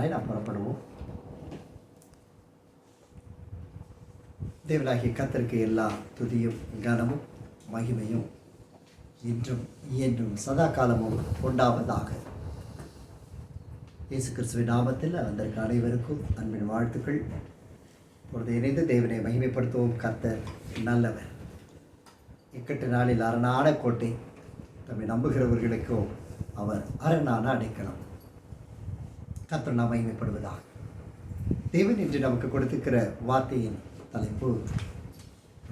செய்யும்படியாய் நாம் புறப்படுவோம். தேவனாகிய கர்த்தருக்கு எல்லா துதியும் கனமும் மகிமையும் இன்றும் என்றும் சதா காலமும் உண்டாவதாக. இயேசு கிறிஸ்துவின் நாமத்தில் வந்திருக்க அனைவருக்கும் அன்பின் வாழ்த்துக்கள். பொழுது இணைந்து தேவனை மகிமைப்படுத்துவோம். கர்த்தர் நல்லவர். இக்கட்டு நாளில் அரணான கோட்டை, தம்மை நம்புகிறவர்களுக்கோ அவர் அரணான அடைக்கலம். கர்த்தர் நாம் மகிமைப்படுவதாக. தேவன் இன்று நமக்கு கொடுத்திருக்கிற வார்த்தையின் தலைப்பு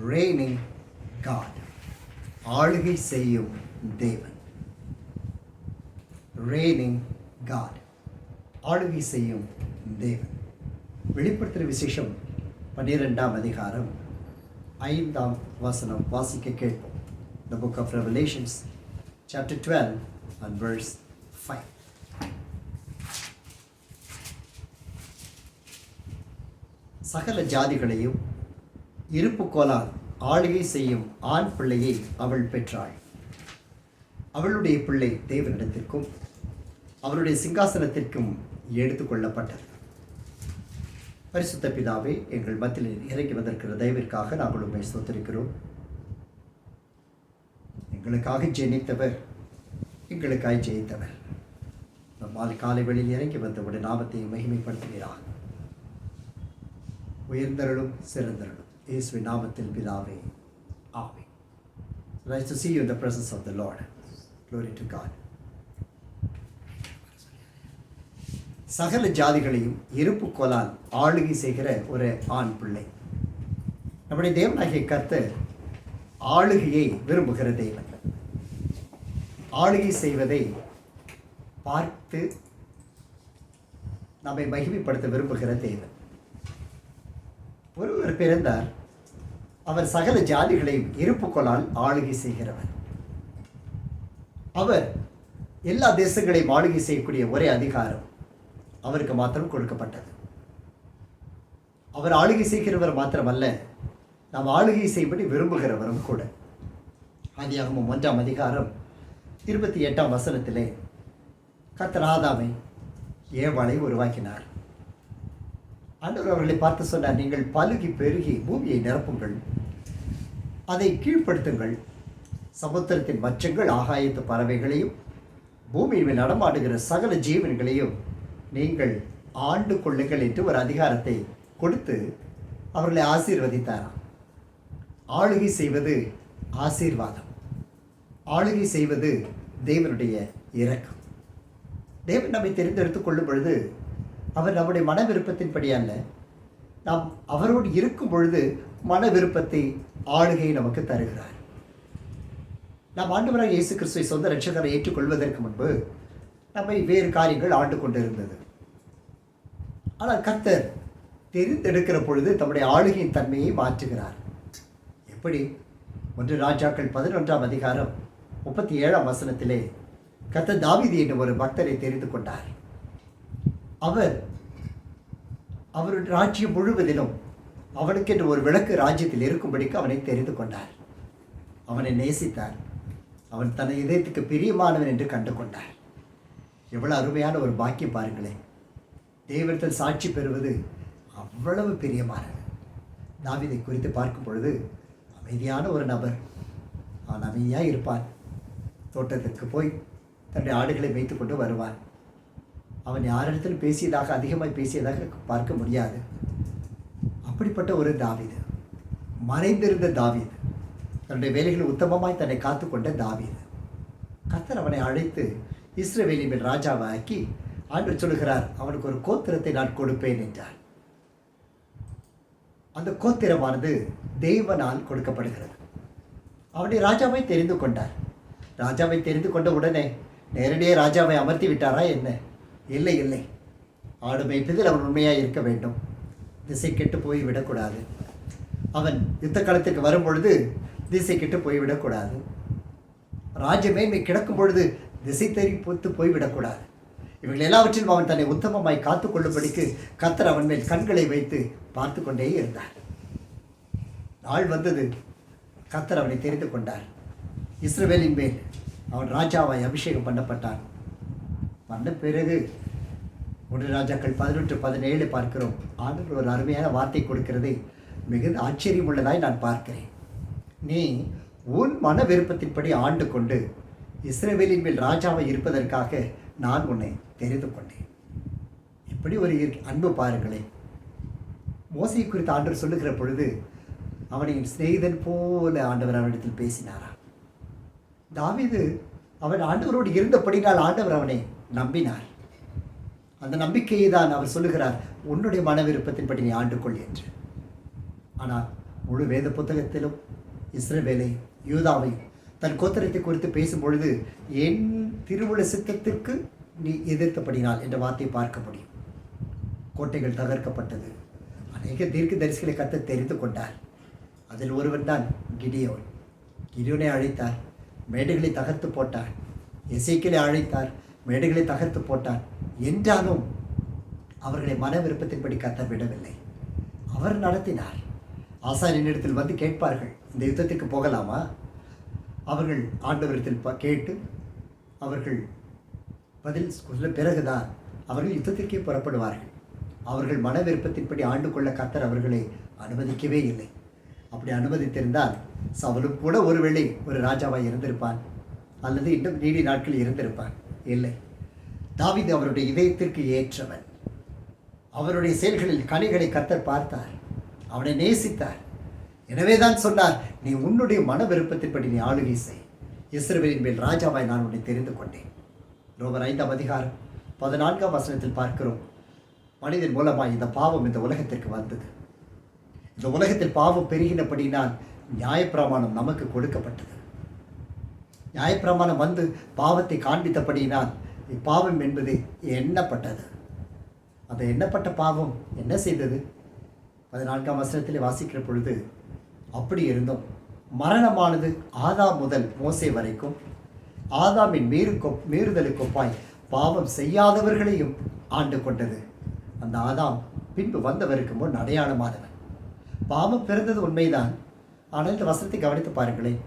ரெய்னிங் காட், ஆளுகை செய்யும் தேவன். ரெய்னிங் காட், ஆளுகை செய்யும் தேவன். வெளிப்படுத்துகிற விசேஷம் 12ஆம் அதிகாரம் 5ஆம் வசனம் வாசிக்க கேட்போம். The book of Revelations chapter 12 and verse 5. சகல ஜாதிகளையும் இருப்புக்கோலால் ஆளுகை செய்யும் ஆண் பிள்ளையை அவள் பெற்றாள். அவளுடைய பிள்ளை தேவனிடத்திற்கும் அவருடைய சிங்காசனத்திற்கும் எடுத்துக்கொள்ளப்பட்டது. பரிசுத்த பிதாவே, எங்கள் மத்தியில் இறங்கி வந்திருக்கிற தயவிற்காக நாங்கள் உண்மை ஸ்தோத்திரிக்கிறோம். எங்களுக்காக ஜெனித்தவர், எங்களுக்காய் ஜெயித்தவர். நம்மால் காலை வெளியில் இறங்கி வந்தவுடைய நாமத்தை மகிமைப்படுத்துகிறார். உயர்ந்தருளும் சிறந்தருளும் இயேசுவின் நாமத்தில் பிதாவே, ஆமென். Nice to see you in the presence of the Lord. Glory to God. சகல ஜாதிகளையும் இருப்புக்கோலால் ஆளுகை செய்கிற ஒரு ஆண் பிள்ளை. நம்முடைய தேவனாகிய கர்த்தர் ஆளுகையை விரும்புகிற தேவன். ஆளுகை செய்வதை பார்த்து நம்மை மகிமைப்படுத்த விரும்புகிற தேவன். ஒருவர் பிறந்தார், அவர் சகல ஜாதிகளையும் இருப்புக்கோலால் ஆளுகை செய்கிறவர். அவர் எல்லா தேசங்களையும் ஆளுகை செய்யக்கூடிய ஒரே அதிகாரம் அவருக்கு மாத்திரம் கொடுக்கப்பட்டது. அவர் ஆளுகை செய்கிறவர் மாத்திரமல்ல, நாம் ஆளுகை செய்யும்படி விரும்புகிறவரும் கூட. ஆதியாகமம் 1ஆம் அதிகாரம் 28ஆம் வசனத்திலே கர்த்தர் ஆதாமை ஏவாளை உருவாக்கினார். ஆண்டவர் அவர்களை பார்த்து சொன்னார், நீங்கள் பலுகி பெருகி பூமியை நிரப்புங்கள், அதை கீழ்ப்படுத்துங்கள், சமுத்திரத்தின் மச்சங்கள் ஆகாயத்து பறவைகளையும் பூமியின் மேல் நடமாடுகிற சகல ஜீவன்களையும் நீங்கள் ஆண்டு கொள்ளுங்கள் என்று ஒரு அதிகாரத்தை கொடுத்து அவர்களை ஆசீர்வதித்தாராம். ஆளுகை செய்வது ஆசீர்வாதம். ஆளுகை செய்வது தேவனுடைய இரக்கம். தேவன் நம்மை தெரிந்தெடுத்துக் கொள்ளும் பொழுது அவர் நம்முடைய மன விருப்பத்தின்படி அல்ல, நாம் அவரோடு இருக்கும் பொழுது மன விருப்பத்தை, ஆளுகையை நமக்கு தருகிறார். நாம் ஆண்டவராக இயேசு கிறிஸ்துவை சொந்த இரட்சகரை ஏற்றுக்கொள்வதற்கு முன்பு நம்மை வேறு காரியங்கள் ஆண்டு கொண்டிருந்தது. ஆனால் கர்த்தர் தெரிந்தெடுக்கிற பொழுது தம்முடைய ஆளுகையின் தன்மையை மாற்றுகிறார். எப்படி? 1 ராஜாக்கள் 11ஆம் அதிகாரம் 37ஆம் வசனத்திலே கர்த்தர் தாவீது என்ற ஒரு பக்தரை தெரிந்து கொண்டார். அவர் அவருடைய ராஜ்யம் முழுவதிலும் அவனுக்கென்று ஒரு விளக்கு ராஜ்யத்தில் இருக்கும்படிக்கு அவனை தெரிந்து கொண்டார். அவனை நேசித்தார். அவன் தன் இதயத்துக்கு பிரியமானவன் என்று கண்டு கொண்டார். எவ்வளவு அருமையான ஒரு பாக்கியம் பாருங்களேன். தேவனிடத்தில் சாட்சி பெறுவது அவ்வளவு பிரியமானது. தாவீதை குறித்து பார்க்கும் பொழுது அமைதியான ஒரு நபர். அவன் அமைதியாக இருப்பான். தோட்டத்திற்கு போய் தன்னுடைய ஆடுகளை வைத்து கொண்டு வருவான். அவன் யாரிடத்தில் பேசியதாக, அதிகமாக பேசியதாக பார்க்க முடியாது. அப்படிப்பட்ட ஒரு தாவீது, மறைந்திருந்த தாவீது, தன்னுடைய வேலைகளை உத்தமமாய் தன்னை காத்து கொண்ட தாவீது. கர்த்தர் அவனை அழைத்து இஸ்ரவேலின் மேல் ராஜாவை ஆக்கி ஆண்டவர் சொல்லுகிறார், அவனுக்கு ஒரு கோத்திரத்தை நான் கொடுப்பேன் என்றார். அந்த கோத்திரமானது தேவனால் கொடுக்கப்படுகிறது. அவனுடைய ராஜாவை தெரிந்து கொண்டார். ராஜாவை தெரிந்து கொண்ட உடனே நேரடியாக ராஜாவை அமர்த்தி விட்டாரா என்ன? இல்லை இல்லை. ஆடு மேய்ப்பதில் அவன் உண்மையாக இருக்க வேண்டும். திசை கெட்டு போய் விடக்கூடாது. அவன் யுத்த காலத்துக்கு வரும் பொழுது திசை கெட்டு போய்விடக்கூடாது. ராஜ்யமேன்மை கிடக்கும் பொழுது திசை தெரிவித்து போய்விடக்கூடாது. இவர்கள் எல்லாவற்றிலும் அவன் தன்னை உத்தமமாய் காத்துக்கொள்ளும்படிக்கு கர்த்தர் அவன் மேல் கண்களை வைத்து பார்த்து கொண்டே இருந்தார். நாள் வந்தது, கர்த்தர் அவனை தெரிந்து கொண்டார். இஸ்ரவேலின் மேல் அவன் ராஜாவாய் அபிஷேகம் பண்ணப்பட்டான். பண்ண பிறகு 1 ராஜாக்கள் 11:17 பார்க்கிறோம். ஆண்டவர் ஒரு அருமையான வார்த்தை கொடுக்கிறதை மிகுந்த ஆச்சரியம் உள்ளதாய் நான் பார்க்கிறேன். நீ உன் மன விருப்பத்தின்படி ஆண்டு கொண்டு இஸ்ரவேலின் மேல் ராஜாவை இருப்பதற்காக நான் உன்னை தெரிந்து கொண்டேன். இப்படி ஒரு அன்பு பாருங்களேன். மோசையை குறித்து ஆண்டவர் சொல்லுகிற பொழுது அவனை சிநேகிதன் போல ஆண்டவர் அவனிடத்தில் பேசினாரா. தாவீது அவன் ஆண்டவரோடு இருந்தபடினால் ஆண்டவர் அவனை நம்பினார். அந்த நம்பிக்கையை தான் அவர் சொல்லுகிறார், உன்னுடைய மன விருப்பத்தின்படி நீ ஆண்டு கொள் என்று. ஆனால் முழு வேத புத்தகத்திலும் இஸ்ரவேலை யூதாவை தன் கோத்திரத்தை குறித்து பேசும் பொழுது என் திருவுள சித்தத்திற்கு நீ எதிர்த்தபடினால் என்ற வார்த்தை பார்க்க முடியும். கோட்டைகள் தகர்க்கப்பட்டது. அநேக தீர்க்க தரிசிகளை கர்த்தர் தெரிந்து கொண்டார். அதில் ஒருவன் தான் கிடியோன். கிடியோனை அழைத்தார், மேடைகளை தகர்த்து போட்டார். எசேக்கியேலை அழைத்தார், மேடைகளை தகர்த்து போட்டார். என்றாலும் அவர்களை மன விருப்பத்தின்படி கர்த்தர் விடவில்லை. அவர் நடத்தினார். ஆசாரியனிடத்தில் வந்து கேட்பார்கள், இந்த யுத்தத்திற்கு போகலாமா? அவர்கள் ஆண்டவரிடத்தில் கேட்டு அவர்கள் பதில் சொல்ல பிறகுதான் அவர்கள் யுத்தத்திற்கே புறப்படுவார்கள். அவர்கள் மன விருப்பத்தின்படி ஆண்டு கொள்ள கர்த்தர் அவர்களை அனுமதிக்கவே இல்லை. அப்படி அனுமதித்திருந்தால் சவுலும் கூட ஒருவேளை ஒரு ராஜாவாக இருந்திருப்பான், அல்லது இன்னும் நீடி நாட்கள் இருந்திருப்பான். இல்லை, தாவீது அவருடைய இதயத்திற்கு ஏற்றவன். அவருடைய செயல்களில் கனிகளை கர்த்தர் பார்த்தார், அவனை நேசித்தார். எனவே தான் சொன்னார், நீ உன்னுடைய மன விருப்பத்தின்படி நீ ஆளுகை செய், இஸ்ரவேலின் மேல் ராஜாவாய் நான் உன்னை தெரிந்து கொண்டேன். ரோமர் 5:14 பார்க்கிறோம், மனிதன் மூலமாய் இந்த பாவம் இந்த உலகத்திற்கு வந்தது. இந்த உலகத்தில் பாவம் பெருகினபடினால் நியாயப்பிரமாணம் நமக்கு கொடுக்கப்பட்டது. நியாயப்பிரமாணம் வந்து பாவத்தை காண்பித்தபடியினால் இப்பாவம் என்பது எண்ணப்பட்டது. அந்த எண்ணப்பட்ட பாவம் என்ன செய்தது? 14 வாசிக்கிற பொழுது, அப்படி இருந்தும் மரணமானது ஆதாம் முதல் மோசே வரைக்கும் ஆதாமின் மீறுதலுக்கொப்பாய் பாவம் செய்யாதவர்களையும் ஆண்டு கொண்டது. அந்த ஆதாம் பின்பு வந்தவருக்கு முன் அடையாளமானவன். பாவம் பிறந்தது உண்மைதான், ஆனால் இந்த வசனத்தை கவனித்து பாருங்களேன்,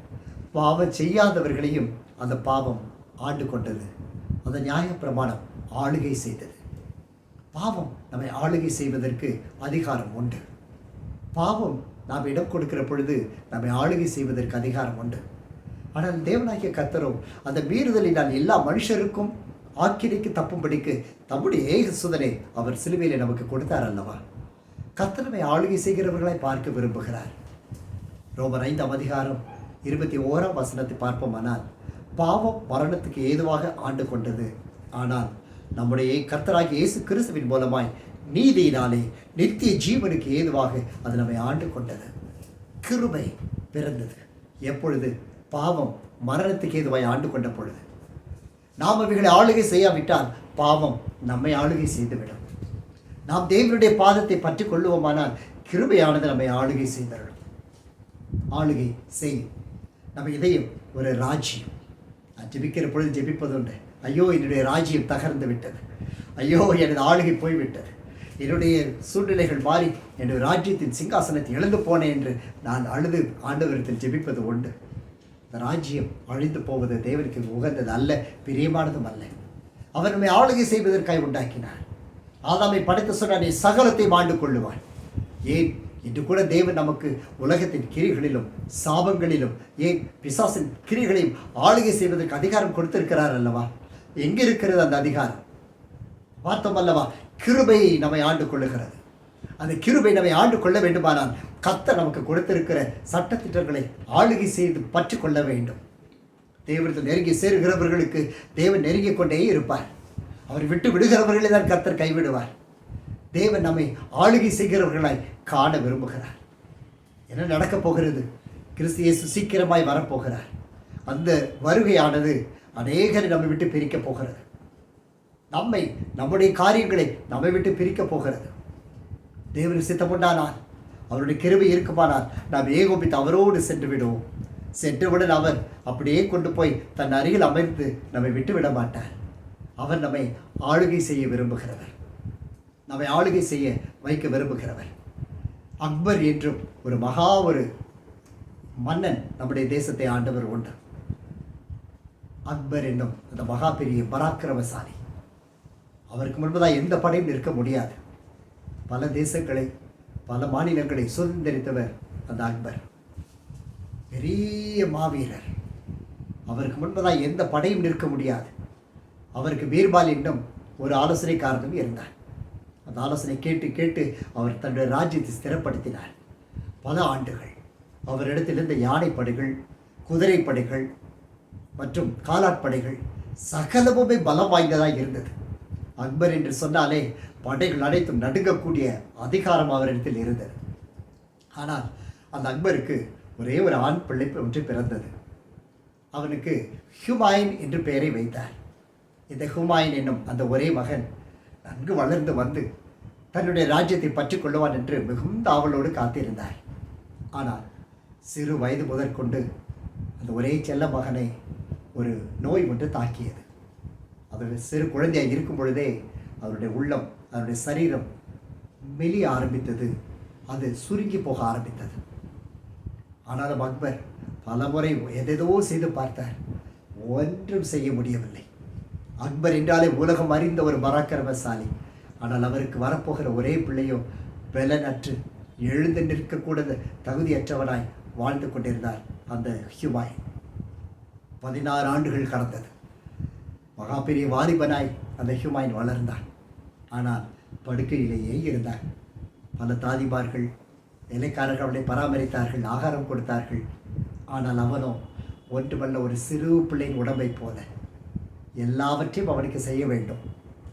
பாவம் செய்யாதவர்களையும் அந்த பாவம் ஆண்டு கொண்டது. அந்த நியாயப்பிரமாணம் ஆளுகை செய்தது. பாவம் நம்மை ஆளுகை செய்வதற்கு அதிகாரம் உண்டு. பாவம் நாம் இடம் கொடுக்கிற பொழுது நம்மை ஆளுகை செய்வதற்கு அதிகாரம் உண்டு. ஆனால் தேவனாகிய கர்த்தரோ அந்த மீறுதலினால் எல்லா மனுஷருக்கும் ஆக்கினைக்கு தப்பும்படிக்கு தம்முடைய ஏக சுதனை அவர் சிலுவையிலே நமக்கு கொடுத்தார் அல்லவா. கர்த்தர் நம்மை ஆளுகை செய்கிறவர்களாய் பார்க்க விரும்புகிறார். ரோமர் 5:21 பார்ப்போமானால், பாவம் மரணத்துக்கு ஏதுவாக ஆண்டு கொண்டது, ஆனால் நம்முடைய கர்த்தராகிய இயேசு கிறிஸ்துவின் மூலமாய் நீதியினாலே நித்திய ஜீவனுக்கு ஏதுவாக அது நம்மை ஆண்டு கொண்டது. கிருபை பிறந்தது எப்பொழுது? பாவம் மரணத்துக்கு ஏதுவாய் ஆண்டு கொண்ட பொழுது. நாம் அவைகளை ஆளுகை செய்யாவிட்டால் பாவம் நம்மை ஆளுகை செய்துவிடும். நாம் தேவனுடைய பாதத்தை பற்றி கொள்ளுவோமானால் கிருபையானது நம்மை ஆளுகை செய்தரும். ஆளுகை செய்யும் நம்ம இதயம் ஒரு ராஜ்யம். நான் ஜெபிக்கிற பொழுது ஜெபிப்பதுண்டு, ஐயோ என்னுடைய ராஜ்யம் தகர்ந்து விட்டது, ஐயோ எனது ஆளுகை போய்விட்டது, என்னுடைய சூழ்நிலைகள் மாறி என்னுடைய ராஜ்யத்தின் சிங்காசனத்தை இழந்து போனேன் என்று நான் அழுது ஆண்டவரிடத்தில் ஜெபிப்பது உண்டு. இந்த ராஜ்யம் அழிந்து போவது தேவனுக்கு உகந்தது அல்ல, பிரியமானதும் அல்ல. அவர் நம்மை ஆளுகை செய்வதற்காக உண்டாக்கினார். ஆதாமை படைத்து சொன்னார், நீ சகலத்தை ஆண்டு கொள்ளுவான். ஏன் இன்று கூட தேவன் நமக்கு உலகத்தின் கிரிகளிலும் சாபங்களிலும் ஏன் பிசாசின் கிரிகளையும் ஆளுகை செய்வதற்கு அதிகாரம் கொடுத்திருக்கிறார் அல்லவா. எங்கே இருக்கிறது அந்த அதிகாரம்? பார்த்தோம் அல்லவா, கிருபை நம்மை ஆண்டு கொள்ளுகிறது. அந்த கிருபை நம்மை ஆண்டு கொள்ள வேண்டுமானால் கர்த்தர் நமக்கு கொடுத்திருக்கிற சட்டத்திட்டங்களை ஆளுகை செய்து பற்றி கொள்ள வேண்டும். தேவனத்தில் நெருங்கி சேருகிறவர்களுக்கு தேவன் நெருங்கி கொண்டே இருப்பார். அவர் விட்டு விடுகிறவர்களை தான் கர்த்தர் கைவிடுவார். தேவன் நம்மை ஆளுகை செய்கிறவர்களாய் காண விரும்புகிறார். என்ன நடக்கப் போகிறது? கிறிஸ்து இயேசு சீக்கிரமாய் வரப்போகிறார். அந்த வருகையானது அநேகரை நம்மை விட்டு பிரிக்கப் போகிறது. நம்முடைய காரியங்களை நம்மை விட்டு பிரிக்கப் போகிறது. தேவனுக்கு சித்தமுண்டானால், அவருடைய கிருபை இருக்குமானால் நாம் ஏகோபித்து அவரோடு சென்று விடுவோம். சென்றவுடன் அவர் அப்படியே கொண்டு போய் தன் அருகில் அமர்ந்து நம்மை விட்டு விட மாட்டார். அவர் நம்மை ஆளுகை செய்ய விரும்புகிறவர், நம்மை ஆளுகை செய்ய வைக்க விரும்புகிறவர். அக்பர் என்றும் ஒரு மன்னன் நம்முடைய தேசத்தை ஆண்டவர் உண்டு. அக்பர் என்னும் அந்த மகா பெரிய பராக்கிரமசாலி, அவருக்கு முன்பதாக எந்த படையும் நிற்க முடியாது. பல தேசங்களை, பல மாநிலங்களை சுதந்திரித்தவர் அந்த அக்பர். பெரிய மாவீரர். அவருக்கு முன்பதாக எந்த படையும் நிற்க முடியாது. அவருக்கு பீர்பால் என்னும் ஒரு ஆலோசனைக்காரனும் இருந்தார். அந்த ஆலோசனை கேட்டு கேட்டு அவர் தன்னுடைய ராஜ்யத்தை ஸ்திரப்படுத்தினார். பல ஆண்டுகள் அவரிடத்திலிருந்த யானைப்படைகள், குதிரைப்படைகள் மற்றும் காலாட்படைகள் சகலமுமே பலம் வாய்ந்ததாக இருந்தது. அக்பர் என்று சொன்னாலே படைகள் அனைத்தும் நடுங்கக்கூடிய அதிகாரம் அவரிடத்தில் இருந்தது. ஆனால் அந்த அக்பருக்கு ஒரே ஒரு ஆண் பிள்ளை ஒன்று பிறந்தது. அவனுக்கு ஹுமாயூன் என்று பெயரை வைத்தார். இந்த ஹுமாயூன் என்னும் அந்த ஒரே மகன் நன்கு வளர்ந்து வந்து தன்னுடைய ராஜ்யத்தை பற்றி கொள்ளுவான் என்று மிகுந்த ஆவலோடு காத்திருந்தார். ஆனால் சிறு வயது முதற்கொண்டு அந்த ஒரே செல்ல மகனை ஒரு நோய் ஒன்று தாக்கியது. அவர் சிறு குழந்தையாக இருக்கும் பொழுதே அவருடைய உள்ளம், அவருடைய சரீரம் மெலிய ஆரம்பித்தது. அது சுருங்கி போக ஆரம்பித்தது. ஆனாலும் அக்பர் பல முறை எதேதோ செய்து பார்த்தார். ஒன்றும் செய்ய முடியவில்லை. அக்பர் என்றாலே உலகம் அறிந்த ஒரு பராக்கிரமசாலி. ஆனால் அவருக்கு வரப்போகிற ஒரே பிள்ளையோ பலனற்று எழுந்து நிற்கக்கூட தகுதியற்றவனாய் வாழ்ந்து கொண்டிருந்தார் அந்த ஹுமாயூன். 16 ஆண்டுகள் கடந்தது. மகா பெரிய வாலிபனாய் அந்த ஹுமாயூன் வளர்ந்தான். ஆனால் படுக்கையிலேயே இருந்தார். பல தாதிமார்கள், வேலைக்காரர்கள் அவனை பராமரித்தார்கள், ஆகாரம் கொடுத்தார்கள். ஆனால் அவனோ ஒன்றுமல்ல, ஒரு சிறு பிள்ளையின் உடம்பை போல எல்லாவற்றையும் அவனுக்கு செய்ய வேண்டும்,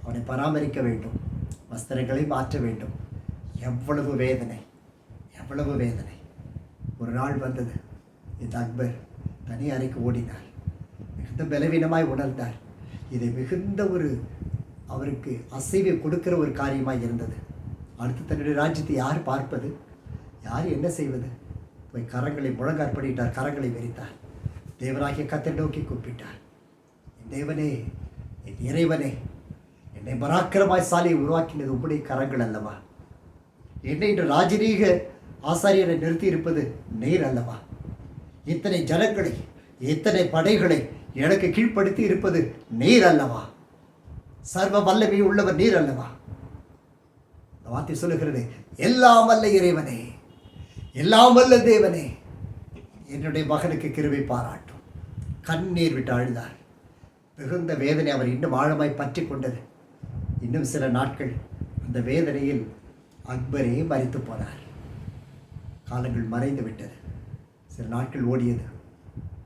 அவனை பராமரிக்க வேண்டும், வஸ்திரங்களை மாற்ற வேண்டும். எவ்வளவு வேதனை, எவ்வளவு வேதனை. ஒரு நாள் வந்தது. இந்த அக்பர் தனி அறைக்கு ஓடினார். மிகுந்த பலவீனமாய் உணர்ந்தார். இதை மிகுந்த ஒரு அவருக்கு அசைவை கொடுக்கிற ஒரு காரியமாக இருந்தது. அடுத்து தன்னுடைய ராஜ்யத்தை யார் பார்ப்பது, யார் என்ன செய்வது? போய் கரங்களை முழங்காற்படிட்டார், கரங்களை வெறித்தார். தேவனாகிய கர்த்தரை நோக்கி கூப்பிட்டார். என் தேவனே, என் இறைவனே, என்னை பராக்கிரமாய் சாலையை உருவாக்கினது உம்முடைய கரங்கள் அல்லவா? என்னை இன்று ராஜரீக ஆசாரியரை நிறுத்தி இருப்பது நீர் அல்லவா? இத்தனை ஜனங்களை, இத்தனை படைகளை எனக்கு கீழ்ப்படுத்தி இருப்பது நீர் அல்லவா? சர்வ வல்லமை உள்ளவர் நீர் அல்லவா? இந்த வார்த்தை சொல்லுகிறது, எல்லாம் வல்ல இறைவனே, எல்லாம் வல்ல தேவனே, என்னுடைய மகனுக்கு கிருபை பாராட்டும். கண்ணீர் விட்டு அழுதார். மிகுந்த வேதனை அவர் இன்னும் ஆழமாய் பற்றி கொண்டது. இன்னும் சில நாட்கள் அந்த வேதனையில் அக்பரே மரித்து போனார். காலங்கள் மறைந்து விட்டது. சில நாட்கள் ஓடியது.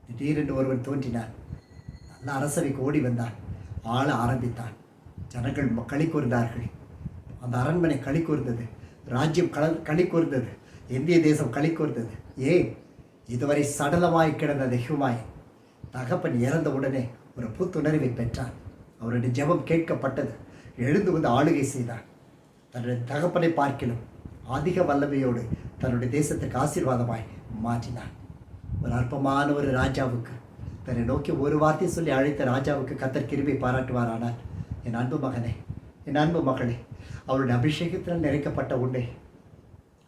திடீரென்று ஒருவன் தோன்றினான். நல்ல அரசவைக்கு ஓடி வந்தான். ஆள ஆரம்பித்தான். ஜனங்கள் களி கூர்ந்தார்கள். அந்த அரண்மனை களி கூர்ந்தது. ராஜ்யம் களி கூர்ந்தது. இந்திய தேசம் களி கூர்ந்தது. ஏன்? இதுவரை சடலமாய் கிடந்த அந்த ஹுமாயூன் தகப்பன் இறந்த உடனே ஒரு புத்துணர்வை பெற்றான். அவருடைய ஜெபம் கேட்கப்பட்டது. எழுந்து வந்து ஆளுகை செய்தான். தன்னுடைய தகப்பனை பார்க்கிலும் அதிக வல்லமையோடு தன்னுடைய தேசத்துக்கு ஆசீர்வாதமாய் மாற்றினான். ஒரு அற்பமான ஒரு ராஜாவுக்கு, தன்னை நோக்கி ஒரு வார்த்தை சொல்லி அழைத்த ராஜாவுக்கு கர்த்தர் கிருபை பாராட்டுவார். ஆனால் என் அன்பு மகனே, என் அன்பு மகளே, அவருடைய அபிஷேகத்தில் நிறைக்கப்பட்ட உன்னை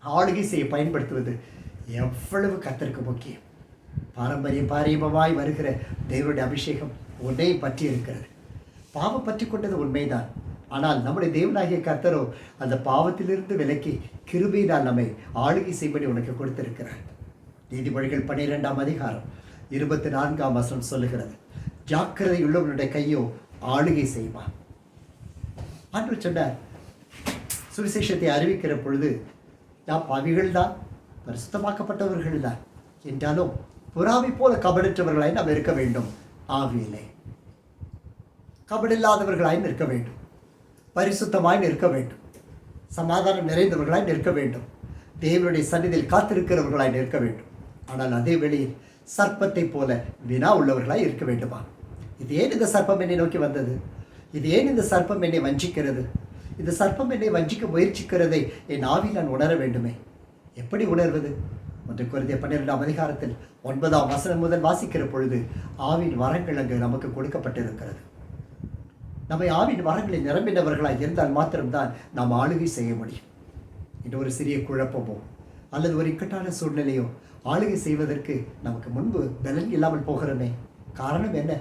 ஆளுகை செய்ய பயன்படுத்துவது எவ்வளவு கர்த்தருக்கு முக்கியம். பாரம்பரியமாய் வருகிற தேவனுடைய அபிஷேகம் உன்னை பற்றி இருக்கிறது. பாவம் பற்றி கொண்டது உண்மைதான். ஆனால் நம்முடைய தேவனாகிய கர்த்தரோ அந்த பாவத்திலிருந்து விலக்கி கிருபையினால் நம்மை ஆளுகை செய்படி உனக்கு கொடுத்திருக்கிறார். நீதிமொழிகள் 12ஆம் அதிகாரம் 24ஆம் வசனம் சொல்லுகிறது, ஜாக்கிரதை உள்ளவனுடைய கையோ ஆளுகை செய்வான். ஆண்டவர் சொன்னார், சுவிசேஷத்தை அறிவிக்கிற பொழுது நாம் பாவிகள் தான், பரிசுத்தமாக்கப்பட்டவர்கள் தான், என்றாலும் புறாவை போல கபடற்றவர்களாய் நாம் இருக்க வேண்டும். ஆவியிலே கபடில்லாதவர்களாய் நிற்க வேண்டும், பரிசுத்தமாய் நிற்க வேண்டும், சமாதானம் நிறைந்தவர்களாய் நிற்க வேண்டும், தேவனுடைய சந்நிதியில் காத்திருக்கிறவர்களாய் நிற்க வேண்டும். ஆனால் அதே வேளையில் சர்ப்பத்தை போல வினா உள்ளவர்களாய் இருக்க வேண்டுமா? இது ஏன் இந்த சர்ப்பம் என்னை நோக்கி வந்தது? இது ஏன் இந்த சர்ப்பம் என்னை வஞ்சிக்கிறது? இந்த சர்ப்பம் என்னை வஞ்சிக்க முயற்சிக்கிறதை என் ஆவியில் நான் உணர வேண்டுமே. எப்படி உணர்வது? 1 கொரிந்தியர் 12ஆம் அதிகாரத்தில் 9ஆம் வசனம் முதல் வாசிக்கிற பொழுது ஆவின் வரங்கள் அங்கு நமக்கு கொடுக்கப்பட்டிருக்கிறது. நம்மை ஆவின் வரங்களை நிரம்பினவர்களாக இருந்தால் மாத்திரம்தான் நாம் ஆளுகை செய்ய முடியும். இன்னொரு சிறிய குழப்பமோ அல்லது ஒரு இக்கட்டான சூழ்நிலையோ ஆளுகை செய்வதற்கு நமக்கு முன்பு பலன் இல்லாமல் போகிறோமே. காரணம் என்ன?